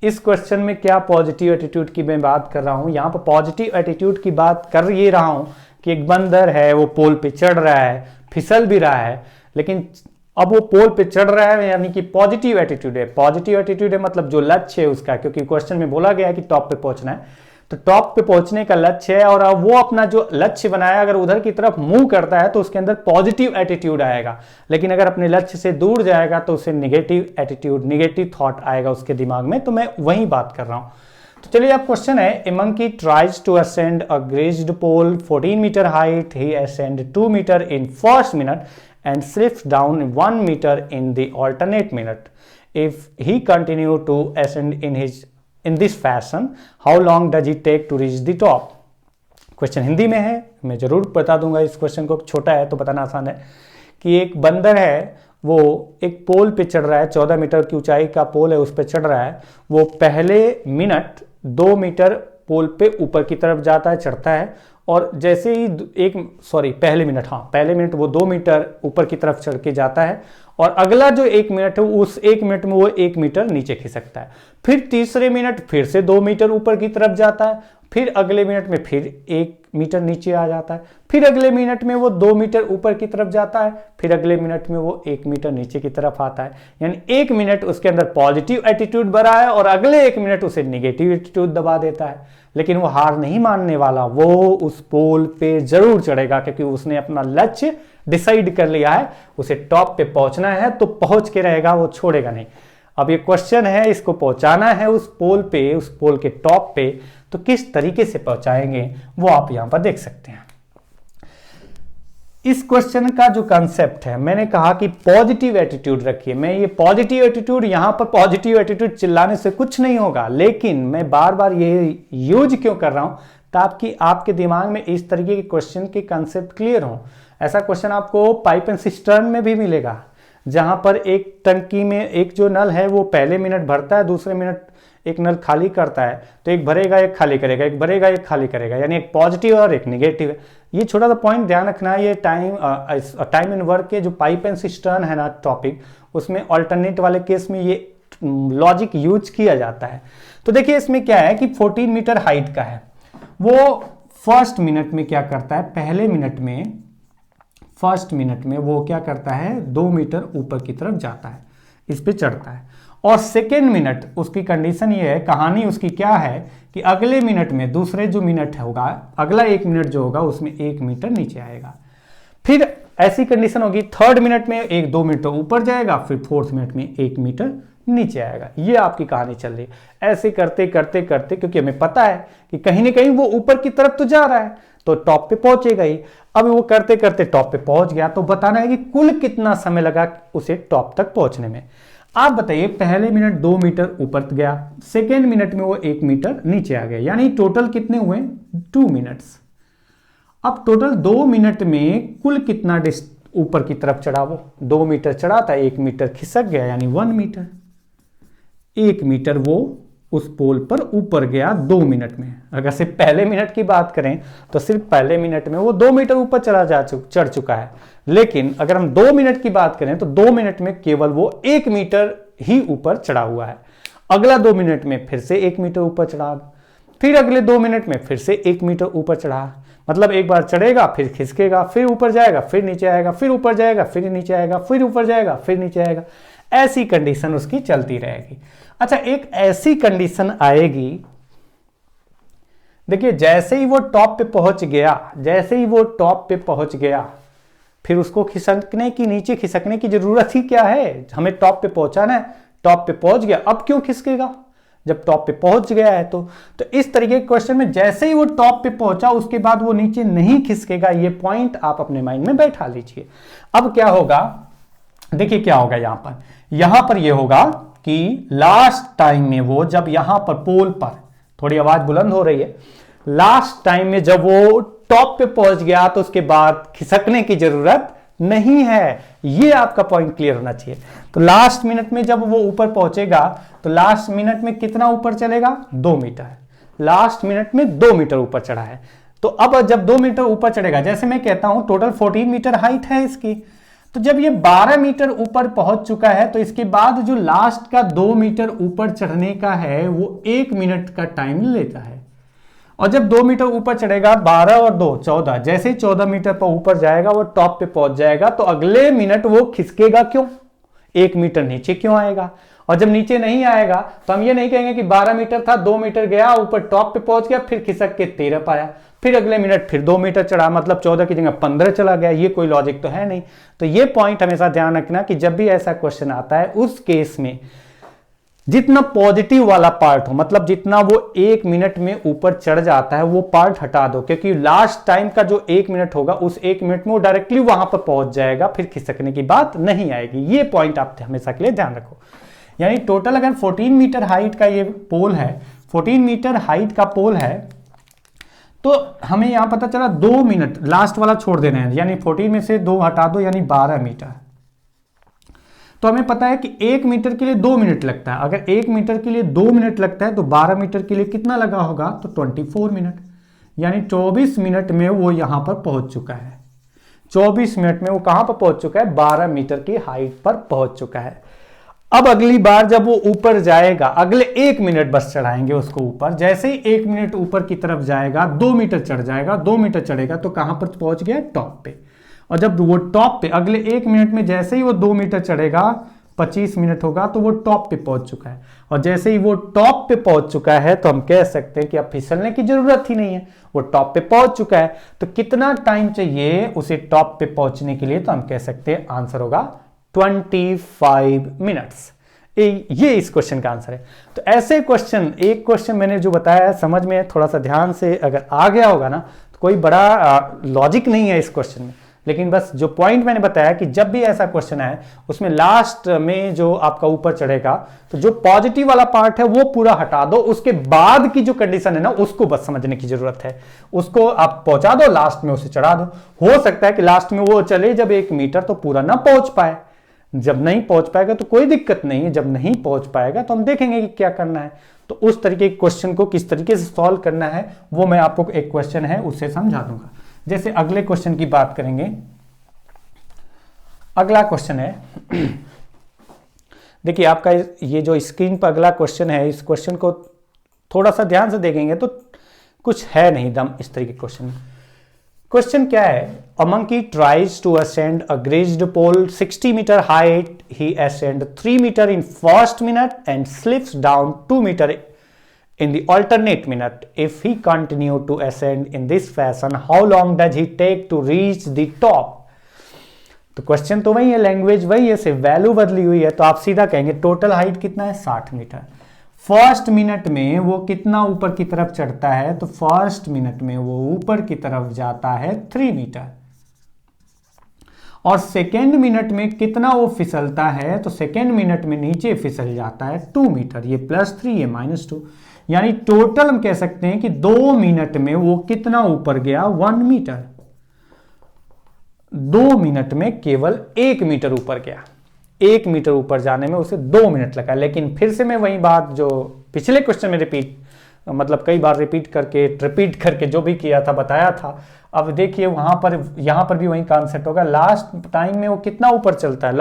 इस क्वेश्चन में क्या पॉजिटिव एटीट्यूड की मैं बात कर रहा हूं। यहां पर पॉजिटिव एटीट्यूड की बात कर ये रहा हूं कि एक बंदर है, वो पोल पे चढ़ रहा है, फिसल भी रहा है, लेकिन अब वो पोल पे चढ़ रहा है, यानी कि पॉजिटिव एटीट्यूड है। पॉजिटिव एटीट्यूड है मतलब जो लक्ष्य है उसका, क्योंकि क्वेश्चन में बोला गया है कि टॉप पे पहुंचना है, तो टॉप पे पहुंचने का लक्ष्य है। और अब वो अपना जो लक्ष्य बनाया अगर उधर की तरफ मूव करता है तो उसके अंदर पॉजिटिव एटीट्यूड आएगा, लेकिन अगर अपने लक्ष्य से दूर जाएगा तो उसे निगेटिव एटीट्यूड, निगेटिव थॉट आएगा उसके दिमाग में। तो मैं वही बात कर रहा हूं। तो चलिए अब क्वेश्चन है, a monkey tries to ascend a greased pole 14 metre height, he ascend 2 metre in first minute and slips down 1 meter in the alternate minute. If he continue to ascend in this fashion, how long does it take to reach the top? Question Hindi में है, मैं जरूर बता दूंगा इस question को, छोटा है तो बताना आसान है। कि एक बंदर है, वो एक पोल पे चढ़ रहा है, 14 मीटर की ऊंचाई का पोल है, उस पे चढ़ रहा है। वो पहले मिनट 2 मीटर पोल पे ऊपर की तरफ जाता है, चढ़ता है, और जैसे ही पहले मिनट वो 2 मीटर ऊपर की तरफ चढ़ के जाता है, और अगला जो 1 मिनट है उस 1 मिनट में वो 1 मीटर नीचे खिसकता है। फिर तीसरे मिनट फिर से 2 मीटर ऊपर की तरफ जाता है, फिर अगले मिनट में फिर 1 मीटर नीचे आ जाता है, फिर अगले मिनट में वो 2 मीटर ऊपर की तरफ जाता है, फिर अगले मिनट में वो 1 मीटर नीचे की तरफ आता है। यानी 1 मिनट उसके अंदर पॉजिटिव एटीट्यूड भरा है और अगले 1 मिनट उसे निगेटिव एटीट्यूड दबा देता है। लेकिन वो हार नहीं मानने वाला, वो उस पोल पे जरूर चढ़ेगा, क्योंकि उसने अपना लक्ष्य डिसाइड कर लिया है, उसे टॉप पे पहुंचना है तो पहुंच के रहेगा, वो छोड़ेगा नहीं। अब ये क्वेश्चन है, इसको पहुंचाना है उस पोल पे, उस पोल के टॉप पे, तो किस तरीके से पहुंचाएंगे वो आप यहां पर देख सकते हैं। इस क्वेश्चन का जो कंसेप्ट है, मैंने कहा कि पॉजिटिव एटीट्यूड रखिए। मैं ये पॉजिटिव एटीट्यूड, यहां पर पॉजिटिव एटीट्यूड चिल्लाने से कुछ नहीं होगा, लेकिन मैं बार बार ये यूज क्यों कर रहा हूं, ताकि आपके दिमाग में इस तरीके के क्वेश्चन के कंसेप्ट क्लियर हो। ऐसा क्वेश्चन आपको पाइप एंड सिस्टर्न में भी मिलेगा, जहां पर एक टंकी में एक जो नल है वो पहले मिनट भरता है, दूसरे मिनट एक नल खाली करता है, तो एक भरेगा एक खाली करेगा, एक भरेगा एक खाली करेगा, यानी एक पॉजिटिव और एक निगेटिव है। ये छोटा सा पॉइंट ध्यान रखना है। ये टाइम एंड वर्क के जो पाइप एंड सिस्टर्न है ना टॉपिक, उसमें ऑल्टरनेट वाले केस में ये लॉजिक यूज किया जाता है। तो देखिए इसमें क्या है कि 14 मीटर हाइट का है, वो फर्स्ट मिनट में क्या करता है, पहले मिनट में फर्स्ट मिनट में वो क्या करता है, 2 मीटर ऊपर की तरफ जाता है, इस पे चढ़ता है। और सेकेंड मिनट उसकी कंडीशन ये है, कहानी उसकी क्या है कि अगले मिनट में, दूसरे जो मिनट होगा, अगला 1 मिनट जो होगा उसमें 1 मीटर नीचे आएगा। फिर ऐसी कंडीशन होगी, थर्ड मिनट में 1-2 मीटर ऊपर जाएगा, फिर फोर्थ मिनट में 1 मीटर नीचे आएगा। ये आपकी कहानी चल रही है। ऐसे करते करते करते, क्योंकि हमें पता है कि कहीं ना कहीं वो ऊपर की तरफ तो जा रहा है, तो टॉप पे पहुंचेगा ही। अब वो करते करते टॉप पे पहुंच गया, तो बताना है कि कुल कितना समय लगा उसे टॉप तक पहुंचने में। आप बताइए, पहले मिनट 2 मीटर ऊपर गया, सेकेंड मिनट में वो 1 मीटर नीचे आ गया, यानी टोटल कितने हुए, 2 मिनट्स। अब टोटल 2 मिनट में कुल कितना ऊपर की तरफ चढ़ा, वो 2 मीटर चढ़ा था, 1 मीटर खिसक गया, यानी 1 मीटर। 1 मीटर वो उस पोल पर ऊपर गया 2 मिनट में। अगर सिर्फ पहले मिनट की बात करें तो सिर्फ पहले मिनट में वो 2 मीटर ऊपर चढ़ चुका है। लेकिन अगर हम 2 मिनट की बात करें तो 2 मिनट में केवल वो 1 मीटर ही ऊपर चढ़ा हुआ है। अगला 2 मिनट में फिर से 1 मीटर ऊपर चढ़ा, फिर अगले 2 मिनट में फिर से 1 मीटर ऊपर चढ़ा। मतलब एक बार चढ़ेगा, फिर खिसकेगा, फिर ऊपर जाएगा, फिर नीचे आएगा, फिर ऊपर जाएगा, फिर नीचे आएगा, फिर ऊपर जाएगा, फिर नीचे आएगा। ऐसी कंडीशन उसकी चलती रहेगी। अच्छा, एक ऐसी कंडीशन आएगी, देखिए जैसे ही वो टॉप पे पहुंच गया, जैसे ही वो टॉप पे पहुंच गया, फिर उसको खिसकने की, नीचे खिसकने की जरूरत ही क्या है, हमें टॉप पे पहुंचाना है। टॉप पे पहुंच गया, अब क्यों खिसकेगा जब टॉप पे पहुंच गया है। तो इस तरीके के क्वेश्चन में जैसे ही वो टॉप पे पहुंचा उसके बाद वो नीचे नहीं खिसकेगा, ये पॉइंट आप अपने माइंड में बैठा लीजिए। अब क्या होगा, देखिए क्या होगा, यहां पर ये होगा कि लास्ट टाइम में वो जब यहां पर पोल पर, थोड़ी आवाज बुलंद हो रही है, लास्ट टाइम में जब वो टॉप पे पहुंच गया तो उसके बाद खिसकने की जरूरत नहीं है। ये आपका पॉइंट क्लियर होना चाहिए। तो लास्ट मिनट में जब वो ऊपर पहुंचेगा तो लास्ट मिनट में कितना ऊपर चलेगा, 2 मीटर। लास्ट मिनट में 2 मीटर ऊपर चढ़ा है। तो अब जब 2 मीटर ऊपर चढ़ेगा, जैसे मैं कहता हूं टोटल 14 मीटर हाइट है इसकी, तो जब ये 12 मीटर ऊपर पहुंच चुका है तो इसके बाद जो लास्ट का 2 मीटर ऊपर चढ़ने का है वो 1 मिनट का टाइम लेता है। और जब 2 मीटर ऊपर चढ़ेगा, 12 और 2 14, जैसे ही 14 मीटर पर ऊपर जाएगा वो टॉप पे पहुंच जाएगा, तो अगले मिनट वो खिसकेगा क्यों, 1 मीटर नीचे क्यों आएगा। और जब नीचे नहीं आएगा तो हम ये नहीं कहेंगे कि 12 मीटर था, 2 मीटर गया ऊपर, टॉप पे पहुंच गया, फिर खिसक के 13 पाया, फिर अगले मिनट फिर 2 मीटर चढ़ा, मतलब 14 की जगह 15 चला गया। ये कोई लॉजिक तो है नहीं। तो ये पॉइंट हमेशा ध्यान रखना कि जब भी ऐसा क्वेश्चन आता है उस केस में जितना पॉजिटिव वाला पार्ट हो, मतलब जितना वो 1 मिनट में ऊपर चढ़ जाता है वो पार्ट हटा दो, क्योंकि लास्ट टाइम का जो 1 मिनट होगा उस 1 मिनट में वो डायरेक्टली वहां पर पहुंच जाएगा, फिर खिसकने की बात नहीं आएगी। ये पॉइंट आप हमेशा के लिए ध्यान रखो। यानी टोटल अगर 14 मीटर हाइट का ये पोल है, 14 मीटर हाइट का पोल है, तो हमें यहां पता चला 2 मिनट लास्ट वाला छोड़ देना है, यानी 14 में से 2 हटा दो, यानी 12 मीटर। तो हमें पता है कि 1 मीटर के लिए 2 मिनट लगता है। अगर 1 मीटर के लिए 2 मिनट लगता है तो 12 मीटर के लिए कितना लगा होगा, तो 24 मिनट, यानी 24 मिनट में वो यहां पर पहुंच चुका है। 24 मिनट में वो कहां पर पहुंच चुका है, 12 मीटर की हाइट पर पहुंच चुका है। अब अगली बार जब वो ऊपर जाएगा, अगले 1 मिनट बस चढ़ाएंगे उसको ऊपर। जैसे ही 1 मिनट ऊपर की तरफ जाएगा, 2 मीटर चढ़ जाएगा, 2 मीटर चढ़ेगा तो कहां पर पहुंच गया, टॉप पे। और जब वो टॉप पे अगले 1 मिनट में जैसे ही वो 2 मीटर चढ़ेगा, 25 मिनट होगा तो वो टॉप पे पहुंच चुका है। और जैसे ही वो टॉप पे पहुंच चुका है तो हम कह सकते हैं कि अब फिसलने की जरूरत ही नहीं है, वो टॉप पे पहुंच चुका है। तो कितना टाइम चाहिए उसे टॉप पे पहुंचने के लिए, तो हम कह सकते हैं आंसर होगा 25 मिनट्स। ये इस क्वेश्चन का आंसर है। तो ऐसे क्वेश्चन, एक क्वेश्चन मैंने जो बताया समझ में थोड़ा सा ध्यान से अगर आ गया होगा ना, तो कोई बड़ा लॉजिक नहीं है इस क्वेश्चन में, लेकिन बस जो पॉइंट मैंने बताया कि जब भी ऐसा क्वेश्चन आए उसमें लास्ट में जो आपका ऊपर चढ़ेगा, तो जो पॉजिटिव वाला पार्ट है वो पूरा हटा दो, उसके बाद की जो कंडीशन है ना उसको बस समझने की जरूरत है। उसको आप पहुंचा दो, लास्ट में उसे चढ़ा दो। हो सकता है कि लास्ट में वो चले जब 1 मीटर, तो पूरा ना पहुंच पाए। जब नहीं पहुंच पाएगा तो कोई दिक्कत नहीं है, जब नहीं पहुंच पाएगा तो हम देखेंगे कि क्या करना है। तो उस तरीके के क्वेश्चन को किस तरीके से सॉल्व करना है वो मैं आपको एक क्वेश्चन है उससे समझा दूंगा। जैसे अगले क्वेश्चन की बात करेंगे। अगला क्वेश्चन है, देखिए आपका ये जो स्क्रीन पर अगला क्वेश्चन है, इस क्वेश्चन को थोड़ा सा ध्यान से देखेंगे तो कुछ है नहीं दम इस तरीके के क्वेश्चन। क्वेश्चन क्या है? A monkey tries to ascend a greased pole 60 metre height, he ascend 3 metre in first minute and slips down 2 metre in the alternate minute. If he continue to ascend in this fashion, how long does he take to reach the top? तो question तो वही है, language वही है, सिर्फ value बदली हुई है। तो आप सीधा कहेंगे टोटल हाइट कितना है? 60 मीटर। फर्स्ट मिनट में वो कितना ऊपर की तरफ चढ़ता है? तो फर्स्ट मिनट में वो ऊपर की तरफ जाता है 3 मीटर। और सेकेंड मिनट में कितना वो फिसलता है? तो सेकेंड मिनट में नीचे फिसल जाता है 2 मीटर। ये +3, ये -2, यानी टोटल हम कह सकते हैं कि 2 मिनट में वो कितना ऊपर गया? 1 मीटर। 2 मिनट में केवल 1 मीटर ऊपर गया। 1 मीटर ऊपर जाने में उसे 2 मिनट लगा। लेकिन फिर से मैं वही बात जो पिछले क्वेश्चन में कई बार रिपीट करके जो भी किया था, बताया था। अब देखिए यहां पर भी वही कॉन्सेप्ट होगा। लास्ट टाइम में वो कितना ऊपर चलता है,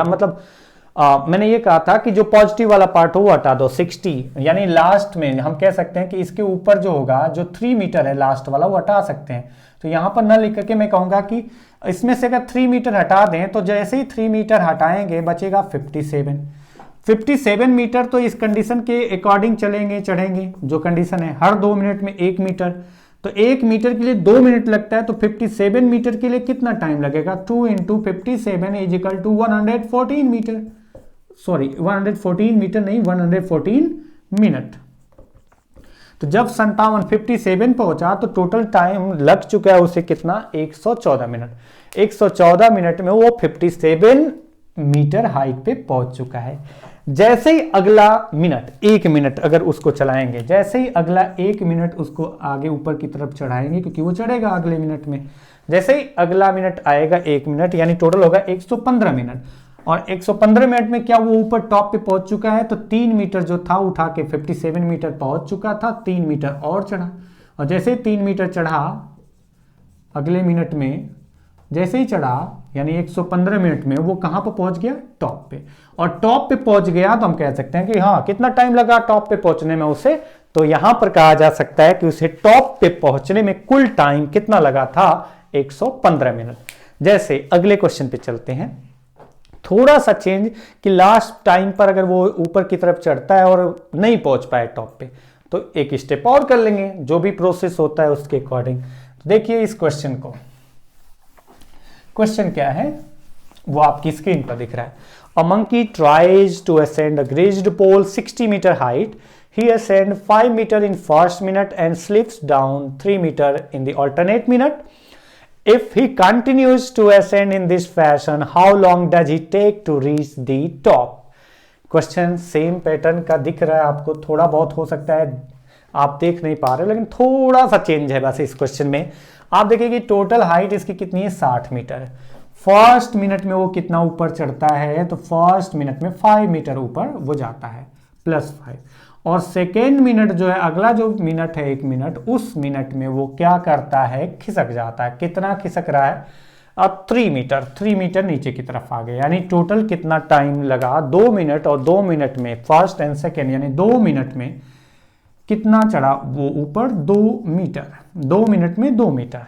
मैंने ये कहा था कि जो पॉजिटिव वाला पार्ट हो वो हटा दो 60, यानी लास्ट में हम कह सकते हैं कि इसके ऊपर जो होगा, जो 3 मीटर है लास्ट वाला, वो हटा सकते हैं। तो यहां पर न लिख करके मैं कहूंगा कि इसमें से अगर 3 मीटर हटा दें तो जैसे ही 3 मीटर हटाएंगे बचेगा 57 मीटर। तो इस कंडीशन के अकॉर्डिंग चढ़ेंगे जो कंडीशन है, हर 2 मिनट में 1 मीटर। तो 1 मीटर के लिए 2 मिनट लगता है, तो 57 मीटर के लिए कितना टाइम लगेगा? 2 × 57 = 114 मीटर। सॉरी 114 मीटर नहीं, 114 मिनट। तो जब 57 पहुंचा तो टोटल टाइम लग चुका है उसे कितना? 114 मिनट। 114 मिनट में वो 57 मीटर हाइट पे पहुंच चुका है। जैसे ही अगला मिनट 1 मिनट अगर उसको चलाएंगे, जैसे ही अगला 1 मिनट उसको आगे ऊपर की तरफ चढ़ाएंगे, क्योंकि वो चढ़ेगा अगले मिनट में, जैसे ही अगला मिनट आएगा 1 मिनट, यानी टोटल होगा 115 मिनट। और 115 मिनट में क्या वो ऊपर टॉप पे पहुंच चुका है? तो 3 मीटर जो था उठा के 57 मीटर पहुंच चुका था, 3 मीटर और चढ़ा। और जैसे ही 3 मीटर चढ़ा अगले मिनट में, जैसे ही चढ़ा यानी 115 मिनट में वो कहां पर पहुंच गया? टॉप पे। और टॉप पे पहुंच गया तो हम कह सकते हैं कि हाँ, कितना टाइम लगा टॉप पे पहुंचने में उसे? तो यहां पर कहा जा सकता है कि उसे टॉप पे पहुंचने में कुल टाइम कितना लगा था? 115 मिनट। जैसे अगले क्वेश्चन पे चलते हैं, थोड़ा सा चेंज कि लास्ट टाइम पर अगर वो ऊपर की तरफ चढ़ता है और नहीं पहुंच पाए टॉप पे, तो एक स्टेप और कर लेंगे, जो भी प्रोसेस होता है उसके अकॉर्डिंग। तो देखिए इस क्वेश्चन को, क्वेश्चन क्या है वो आपकी स्क्रीन पर दिख रहा है। A monkey tries to ascend a greased pole 60 metre height, he ascend 5 meter in first minute and slips down 3 meter in the alternate minute. If he continues to ascend in this fashion, how long does he take to reach the top? Question same pattern का दिख रहा है आपको, थोड़ा बहुत हो सकता है आप देख नहीं पा रहे हो, लेकिन थोड़ा सा चेंज है बस इस क्वेश्चन में। आप देखिए कि टोटल हाइट इसकी कितनी है? 60 मीटर। फर्स्ट मिनट में वो कितना ऊपर चढ़ता है? तो फर्स्ट मिनट में 5 मीटर ऊपर वो जाता है, +5। और सेकेंड मिनट जो है, अगला जो मिनट है 1 मिनट, उस मिनट में वो क्या करता है? खिसक जाता है। कितना खिसक रहा है? अब 3 मीटर नीचे की तरफ आ गए। यानी टोटल कितना टाइम लगा? 2 मिनट। और 2 मिनट में फर्स्ट एंड सेकेंड यानी 2 मिनट में कितना चढ़ा वो ऊपर? 2 मीटर। 2 मिनट में 2 मीटर,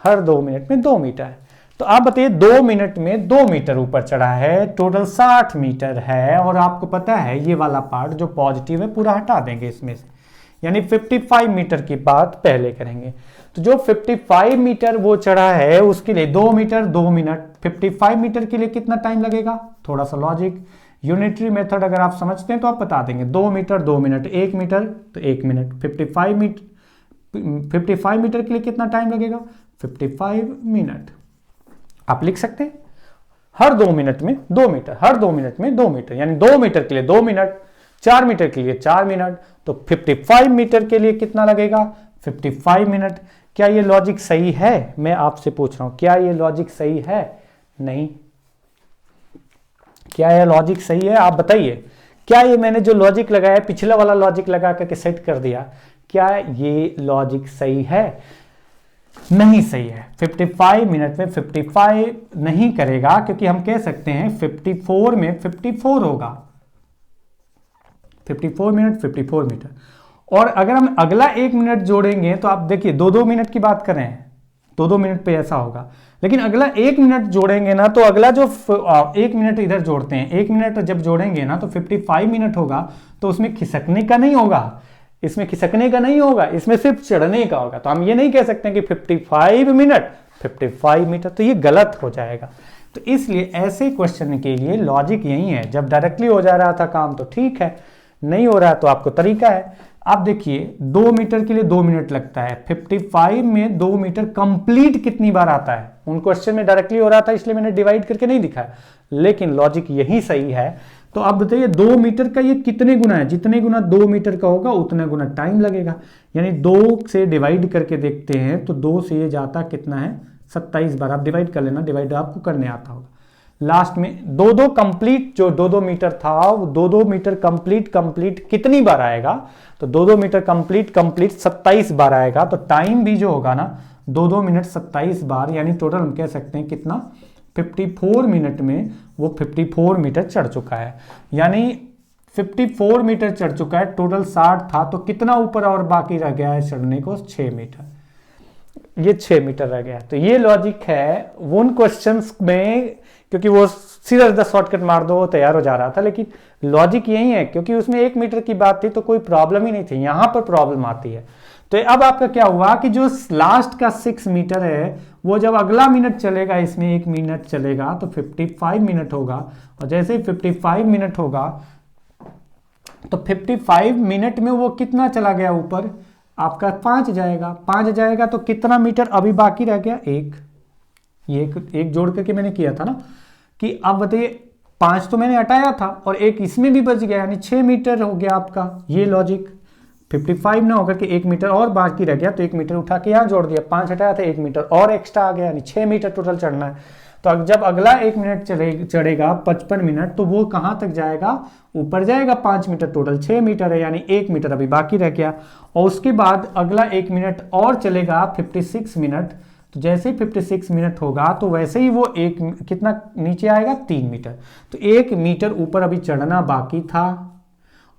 हर 2 मिनट में 2 मीटर। तो आप बताइए 2 मिनट में 2 मीटर ऊपर चढ़ा है, टोटल 60 मीटर है। और आपको पता है ये वाला पार्ट जो पॉजिटिव है पूरा हटा देंगे इसमें से, यानी 55 मीटर की बात पहले करेंगे। तो जो 55 मीटर वो चढ़ा है उसके लिए 2 मीटर 2 मिनट, 55 मीटर के लिए कितना टाइम लगेगा? थोड़ा सा लॉजिक, यूनिटरी मेथड अगर आप समझते हैं तो आप बता देंगे 2 मीटर 2 मिनट, 1 मीटर तो 1 मिनट, 55 मीटर के लिए कितना टाइम लगेगा 55 मिनट। आप लिख सकते हैं हर 2 मिनट में 2 मीटर, हर 2 मिनट में 2 मीटर, यानी 2 मीटर के लिए 2 मिनट, 4 मीटर के लिए 4 मिनट, तो 55 मीटर के लिए कितना लगेगा 55 मिनट। क्या ये लॉजिक सही है? मैं आपसे पूछ रहा हूं, क्या ये लॉजिक सही है? नहीं। क्या यह लॉजिक सही है? आप बताइए, क्या ये मैंने जो लॉजिक लगाया पिछला वाला लॉजिक लगा करके सेट कर दिया, क्या ये लॉजिक सही है? नहीं सही है। 55 मिनट में 55 नहीं करेगा, क्योंकि हम कह सकते हैं 54 में 54 होगा, 54 मिनट 54 मीटर। और अगर हम अगला 1 मिनट जोड़ेंगे तो आप देखिए 2-2 मिनट की बात कर रहे हैं, 2-2 मिनट पे ऐसा होगा, लेकिन अगला 1 मिनट जोड़ेंगे ना तो अगला जो 1 मिनट इधर जोड़ते हैं, 1 मिनट जब जोड़ेंगे ना तो 55 मिनट होगा, तो उसमें खिसकने का नहीं होगा, इसमें खिसकने का नहीं होगा, इसमें सिर्फ चढ़ने का होगा। तो हम ये नहीं कह सकते कि 55 मिनट 55 मीटर, तो ये गलत हो जाएगा। तो इसलिए ऐसे क्वेश्चन के लिए लॉजिक यही है, जब डायरेक्टली हो जा रहा था काम तो ठीक है, नहीं हो रहा है तो आपको तरीका है। आप देखिए 2 मीटर के लिए 2 मिनट लगता है, 55 में 2 मीटर कंप्लीट कितनी बार आता है? उन क्वेश्चन में डायरेक्टली हो रहा था इसलिए मैंने डिवाइड करके नहीं दिखाया, लेकिन लॉजिक यही सही है। तो अब बताइए 2 मीटर का ये कितने गुना है? जितने गुना 2 मीटर का होगा उतने गुना टाइम लगेगा, यानी 2 से डिवाइड करके देखते हैं तो 2 से ये जाता कितना है 27 बार। आप डिवाइड कर लेना, डिवाइड आपको करने आता होगा। लास्ट में 2-2 कंप्लीट, जो 2-2 मीटर था वो 2-2 मीटर कंप्लीट कितनी बार आएगा? तो 2-2 मीटर कंप्लीट 27 बार आएगा। तो टाइम भी जो होगा ना 2-2 मिनट 27 बार, यानी टोटल हम कह सकते हैं कितना 54 मिनट में वो 54 मीटर चढ़ चुका है, यानी 54 मीटर चढ़ चुका है। टोटल 60 था, तो कितना ऊपर और बाकी रह गया है चढ़ने को? 6 मीटर, ये 6 मीटर रह गया। तो ये लॉजिक है उन क्वेश्चंस में, क्योंकि वो सीधा सीधा शॉर्टकट मार दो तैयार हो जा रहा था, लेकिन लॉजिक यही है क्योंकि उसमें 1 मीटर की बात थी तो कोई प्रॉब्लम ही नहीं थी, यहां पर प्रॉब्लम आती है। तो अब आपका क्या हुआ कि जो लास्ट का 6 मीटर है वो जब अगला मिनट चलेगा, इसमें 1 मिनट चलेगा तो 55 मिनट होगा, और जैसे ही 55 मिनट होगा तो 55 मिनट में वो कितना चला गया ऊपर? आपका 5 जाएगा, 5 जाएगा तो कितना मीटर अभी बाकी रह गया? 1। ये एक जोड़ करके मैंने किया था ना कि अब बताइए 5 तो मैंने हटाया था और 1 इसमें भी बच गया, यानी 6 मीटर हो गया आपका। ये लॉजिक 55 ना होकर के 1 मीटर और बाकी रह गया, तो 1 मीटर उठा के यहाँ जोड़ दिया, 5 हटाया था 1 मीटर और एक्स्ट्रा आ गया, यानी 6 मीटर टोटल चढ़ना है। तो जब अगला 1 मिनट चढ़ेगा 55 मिनट, तो वो कहाँ तक जाएगा? ऊपर जाएगा 5 मीटर, टोटल 6 मीटर है, यानी 1 मीटर अभी बाकी रह गया। और उसके बाद अगला 1 मिनट और चलेगा 56 मिनट, तो जैसे ही 56 मिनट होगा तो वैसे ही वो कितना नीचे आएगा? 3 मीटर। तो 1 मीटर ऊपर अभी चढ़ना बाकी था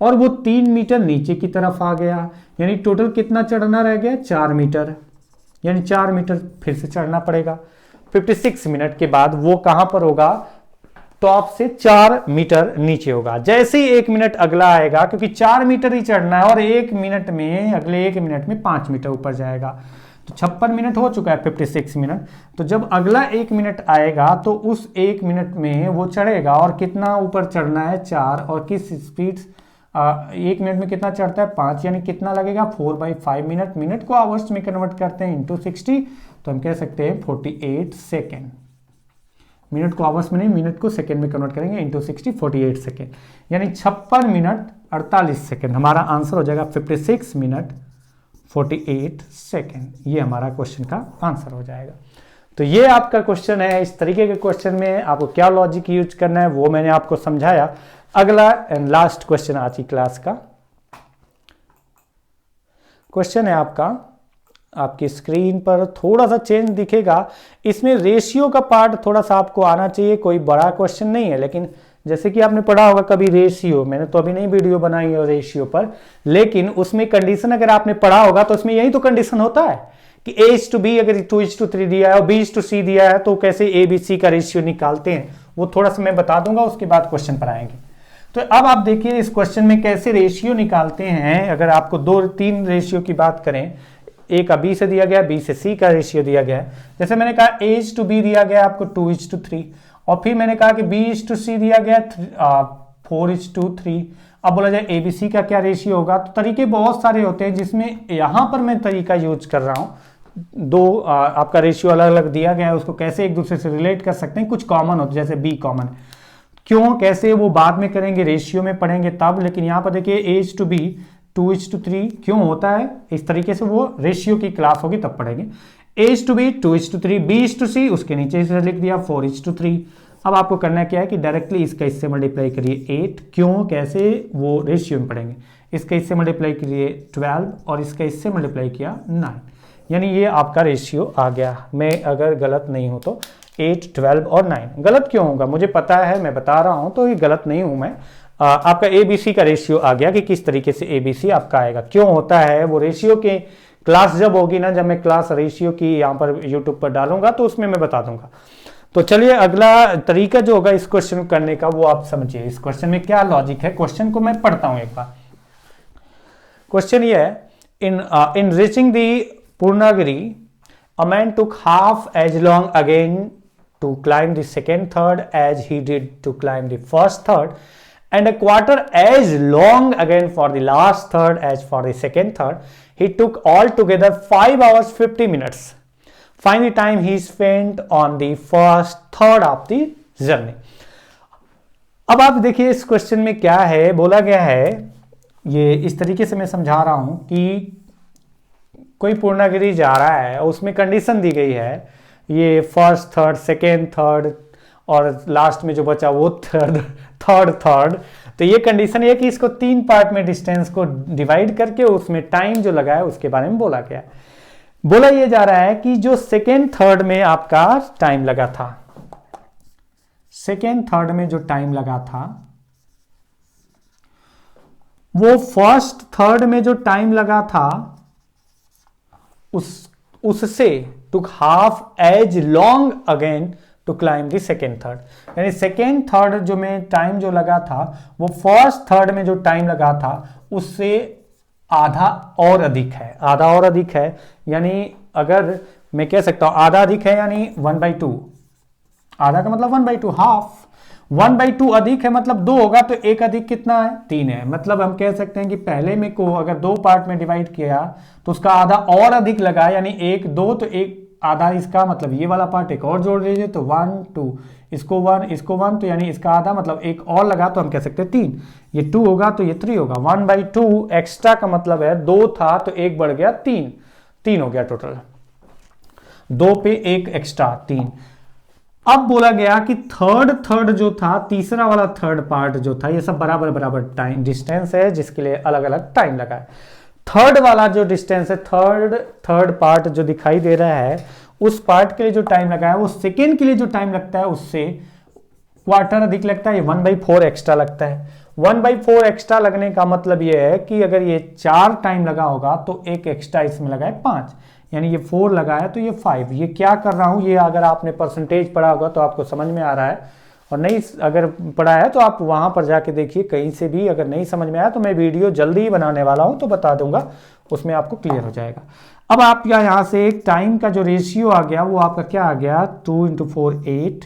और वो 3 मीटर नीचे की तरफ आ गया, यानी टोटल कितना चढ़ना रह गया? 4 मीटर, यानी 4 मीटर फिर से चढ़ना पड़ेगा। 56 मिनट के बाद वो कहां पर होगा? टॉप से 4 मीटर नीचे होगा। जैसे ही 1 मिनट अगला आएगा, क्योंकि 4 मीटर ही चढ़ना है और 1 मिनट में, अगले 1 मिनट में 5 मीटर ऊपर जाएगा, तो 56 मिनट हो चुका है 56 मिनट। तो जब अगला 1 मिनट आएगा तो उस 1 मिनट में वो चढ़ेगा, और कितना ऊपर चढ़ना है? 4, और किस स्पीड? 1 मिनट में कितना चढ़ता है? 5, यानी कितना लगेगा? 4/5 मिनट। मिनट को आवर्स में कन्वर्ट करते हैं इंटू 60, तो हम कह सकते हैं 48 सेकेंड। मिनट को आवर्स में नहीं, मिनट को सेकेंड में कन्वर्ट करेंगे इंटू 60, 48 सेकेंड, यानी 56 मिनट 48 सेकेंड। हमारा आंसर हो जाएगा 56 मिनट 48 सेकेंड। ये हमारा क्वेश्चन का आंसर हो जाएगा। तो ये आपका क्वेश्चन है। इस तरीके के क्वेश्चन में आपको क्या लॉजिक यूज करना है वो मैंने आपको समझाया। अगला एंड लास्ट क्वेश्चन आज की क्लास का क्वेश्चन है आपकी स्क्रीन पर थोड़ा सा चेंज दिखेगा, इसमें रेशियो का पार्ट थोड़ा सा आपको आना चाहिए। कोई बड़ा क्वेश्चन नहीं है, लेकिन जैसे कि आपने पढ़ा होगा कभी रेशियो, मैंने तो अभी नहीं वीडियो बनाई है रेशियो पर, लेकिन उसमें कंडीशन अगर आपने पढ़ा होगा तो उसमें यही तो कंडीशन होता है कि A/B अगर 2:3 दिया है और B/C दिया है तो कैसे ABC का रेशियो निकालते हैं, वो थोड़ा सा मैं बता दूंगा, उसके बाद क्वेश्चन पर आएंगे। तो अब आप देखिए इस क्वेश्चन में कैसे रेशियो निकालते हैं। अगर आपको 2-3 रेशियो की बात करें, A का B से दिया गया, B से C का रेशियो दिया गया है। जैसे मैंने कहा A/B दिया गया आपको 2:3, और फिर मैंने कहा कि B/C दिया गया 4:3। अब बोला जाए ABC का क्या रेशियो होगा, तो तरीके बहुत सारे होते हैं, जिसमें यहाँ पर मैं तरीका यूज कर रहा हूँ। दो आपका रेशियो अलग अलग दिया गया है, उसको कैसे एक दूसरे से रिलेट कर सकते हैं। कुछ कॉमन होते हैं, जैसे B कॉमन, क्यों कैसे वो बाद में करेंगे, रेशियो में पढ़ेंगे तब। लेकिन यहाँ पर देखिए A:B 2:3 क्यों होता है, इस तरीके से वो रेशियो की क्लास होगी तब पढ़ेंगे। A:B 2:3, B:C उसके नीचे से लिख दिया 4:3। अब आपको करना क्या है कि डायरेक्टली इसका इससे मल्टीप्लाई करिए 8, क्यों कैसे वो रेशियो में पढ़ेंगे। इसका इससे मल्टीप्लाई करिए 12 और इसका इससे मल्टीप्लाई किया 9, यानी ये आपका रेशियो आ गया। मैं अगर गलत नहीं हूं तो 8, 12 और 9। गलत क्यों होगा मुझे पता है, मैं बता रहा हूं तो ये गलत नहीं हूं मैं। आपका ABC का रेशियो आ गया कि किस तरीके से ABC आपका आएगा, क्यों होता है वो रेशियो के क्लास जब होगी ना, जब मैं क्लास रेशियो की यहाँ पर यूट्यूब पर डालूंगा तो उसमें मैं बता दूंगा। तो चलिए अगला तरीका जो होगा इस क्वेश्चन करने का वो आप समझिए। इस क्वेश्चन में क्या लॉजिक है, क्वेश्चन को मैं पढ़ता हूं एक बार। क्वेश्चन ये है, इन reaching the Purnagiri, a man took half as long again to climb the second third as he did to climb the first third, and a quarter as long again for the last third as for the second third. He took altogether 5 hours 50 minutes. Find the time he spent on the first third of the journey. अब आप देखिए इस question में क्या है, बोला गया है, ये इस तरीके से मैं समझा रहा हूं कि कोई पूर्णागिरी जा रहा है, उसमें कंडीशन दी गई है, ये फर्स्ट थर्ड, सेकेंड थर्ड और लास्ट में जो बचा वो थर्ड। तो ये कंडीशन ये कि इसको 3 पार्ट में डिस्टेंस को डिवाइड करके उसमें टाइम जो लगा है उसके बारे में बोला गया है। बोला ये जा रहा है कि जो सेकेंड थर्ड में आपका टाइम लगा था, सेकेंड थर्ड में जो टाइम लगा था वो फर्स्ट थर्ड में जो टाइम लगा था उससे took half as long again to climb the second third. यानी सेकेंड थर्ड जो में टाइम जो लगा था वो फर्स्ट थर्ड में जो टाइम लगा था उससे आधा और अधिक है, आधा और अधिक है। यानी अगर मैं कह सकता हूं आधा अधिक है यानी 1/2, आधा का मतलब 1/2, हाफ। 1/2 अधिक है मतलब 2 होगा, तो एक अधिक कितना है, 3 है। मतलब हम कह सकते हैं कि पहले में को अगर 2 पार्ट में डिवाइड किया तो उसका आधा और अधिक लगा, यानी 1 2 तो एक आधा इसका मतलब ये वाला पार्ट एक और जोड़ लीजिए तो 1 2, इसको 1 तो यानी इसका आधा मतलब एक और लगा तो हम कह सकते हैं 3। ये 2 होगा तो ये 3 होगा। 1/2 एक्स्ट्रा का मतलब है 2 था तो 1 बढ़ गया 3 हो गया टोटल, 2 पे 1 एक्स्ट्रा 3। अब बोला गया कि थर्ड जो था, तीसरा वाला थर्ड पार्ट जो था, ये सब बराबर टाइम डिस्टेंस है जिसके लिए अलग अलग टाइम लगा है। थर्ड वाला जो डिस्टेंस है, थर्ड पार्ट जो दिखाई दे रहा है उस पार्ट के लिए जो टाइम लगा है वो सेकेंड के लिए जो टाइम लगता है उससे क्वार्टर अधिक लगता है, ये 1/4 एक्स्ट्रा लगता है। 1/4 एक्स्ट्रा लगने का मतलब ये है कि अगर ये 4 टाइम लगा होगा तो एक एक्स्ट्रा इसमें लगा है 5, यानी ये 4 लगा है तो ये 5। ये क्या कर रहा हूं, ये अगर आपने परसेंटेज पढ़ा होगा तो आपको समझ में आ रहा है, और नहीं अगर पढ़ा है तो आप वहां पर जाके देखिए कहीं से भी। अगर नहीं समझ में आया तो मैं वीडियो जल्दी ही बनाने वाला हूं तो बता दूंगा, उसमें आपको क्लियर हो जाएगा। अब आप यहाँ से एक टाइम का जो रेशियो आ गया वो आपका क्या आ गया, 2 × 4 8,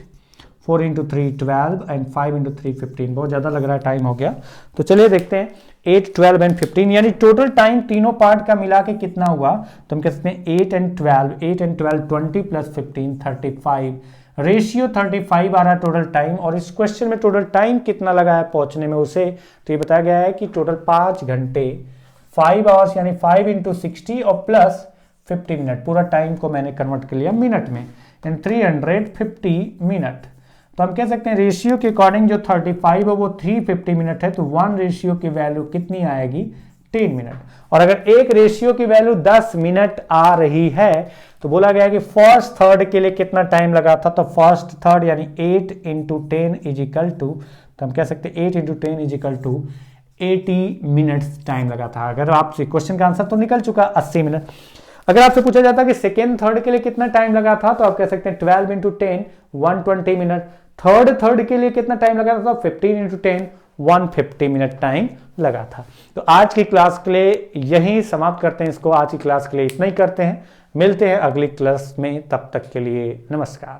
4 × 3 12 एंड 5 × 3 15। बहुत ज़्यादा लग रहा है टाइम हो गया, तो चलिए देखते हैं 8 12 एंड 15, यानी टोटल टाइम तीनों पार्ट का मिला के कितना हुआ, तो हम कह सकते हैं 8 and 12 20 + 15 35, रेशियो 35 आ रहा है टोटल टाइम। और इस क्वेश्चन में टोटल टाइम कितना लगा है पहुंचने में उसे, तो ये बताया गया है कि टोटल 5 घंटे 5 आवर्स यानी 5 × 60 और प्लस 50 मिनट। पूरा टाइम को मैंने कन्वर्ट कर लिया मिनट में, यानी 350 मिनट। तो हम कह सकते हैं रेशियो के अकॉर्डिंग जो 35 है वो 350 मिनट है, तो 1 रेशियो की वैल्यू कितनी आएगी, 10 मिनट। और अगर एक रेशियो की वैल्यू 10 मिनट आ रही है तो बोला गया कि फर्स्ट थर्ड के लिए कितना टाइम लगा था, तो फर्स्ट थर्ड यानी 8 × 10 = तो हम कह सकते हैं 8 × 10 = 80 मिनट्स टाइम लगा था। अगर आपसे क्वेश्चन का आंसर तो निकल चुका 80 मिनट। अगर आपसे पूछा जाता कि सेकेंड थर्ड के लिए कितना टाइम लगा था, तो आप कह सकते हैं 12 × 10 120 मिनट। थर्ड के लिए कितना टाइम लगा था, 15 × 10 150 मिनट टाइम लगा था। तो आज की क्लास के लिए यहीं समाप्त करते हैं इसको, आज की क्लास के लिए इतना ही करते हैं, मिलते हैं अगली क्लास में, तब तक के लिए नमस्कार।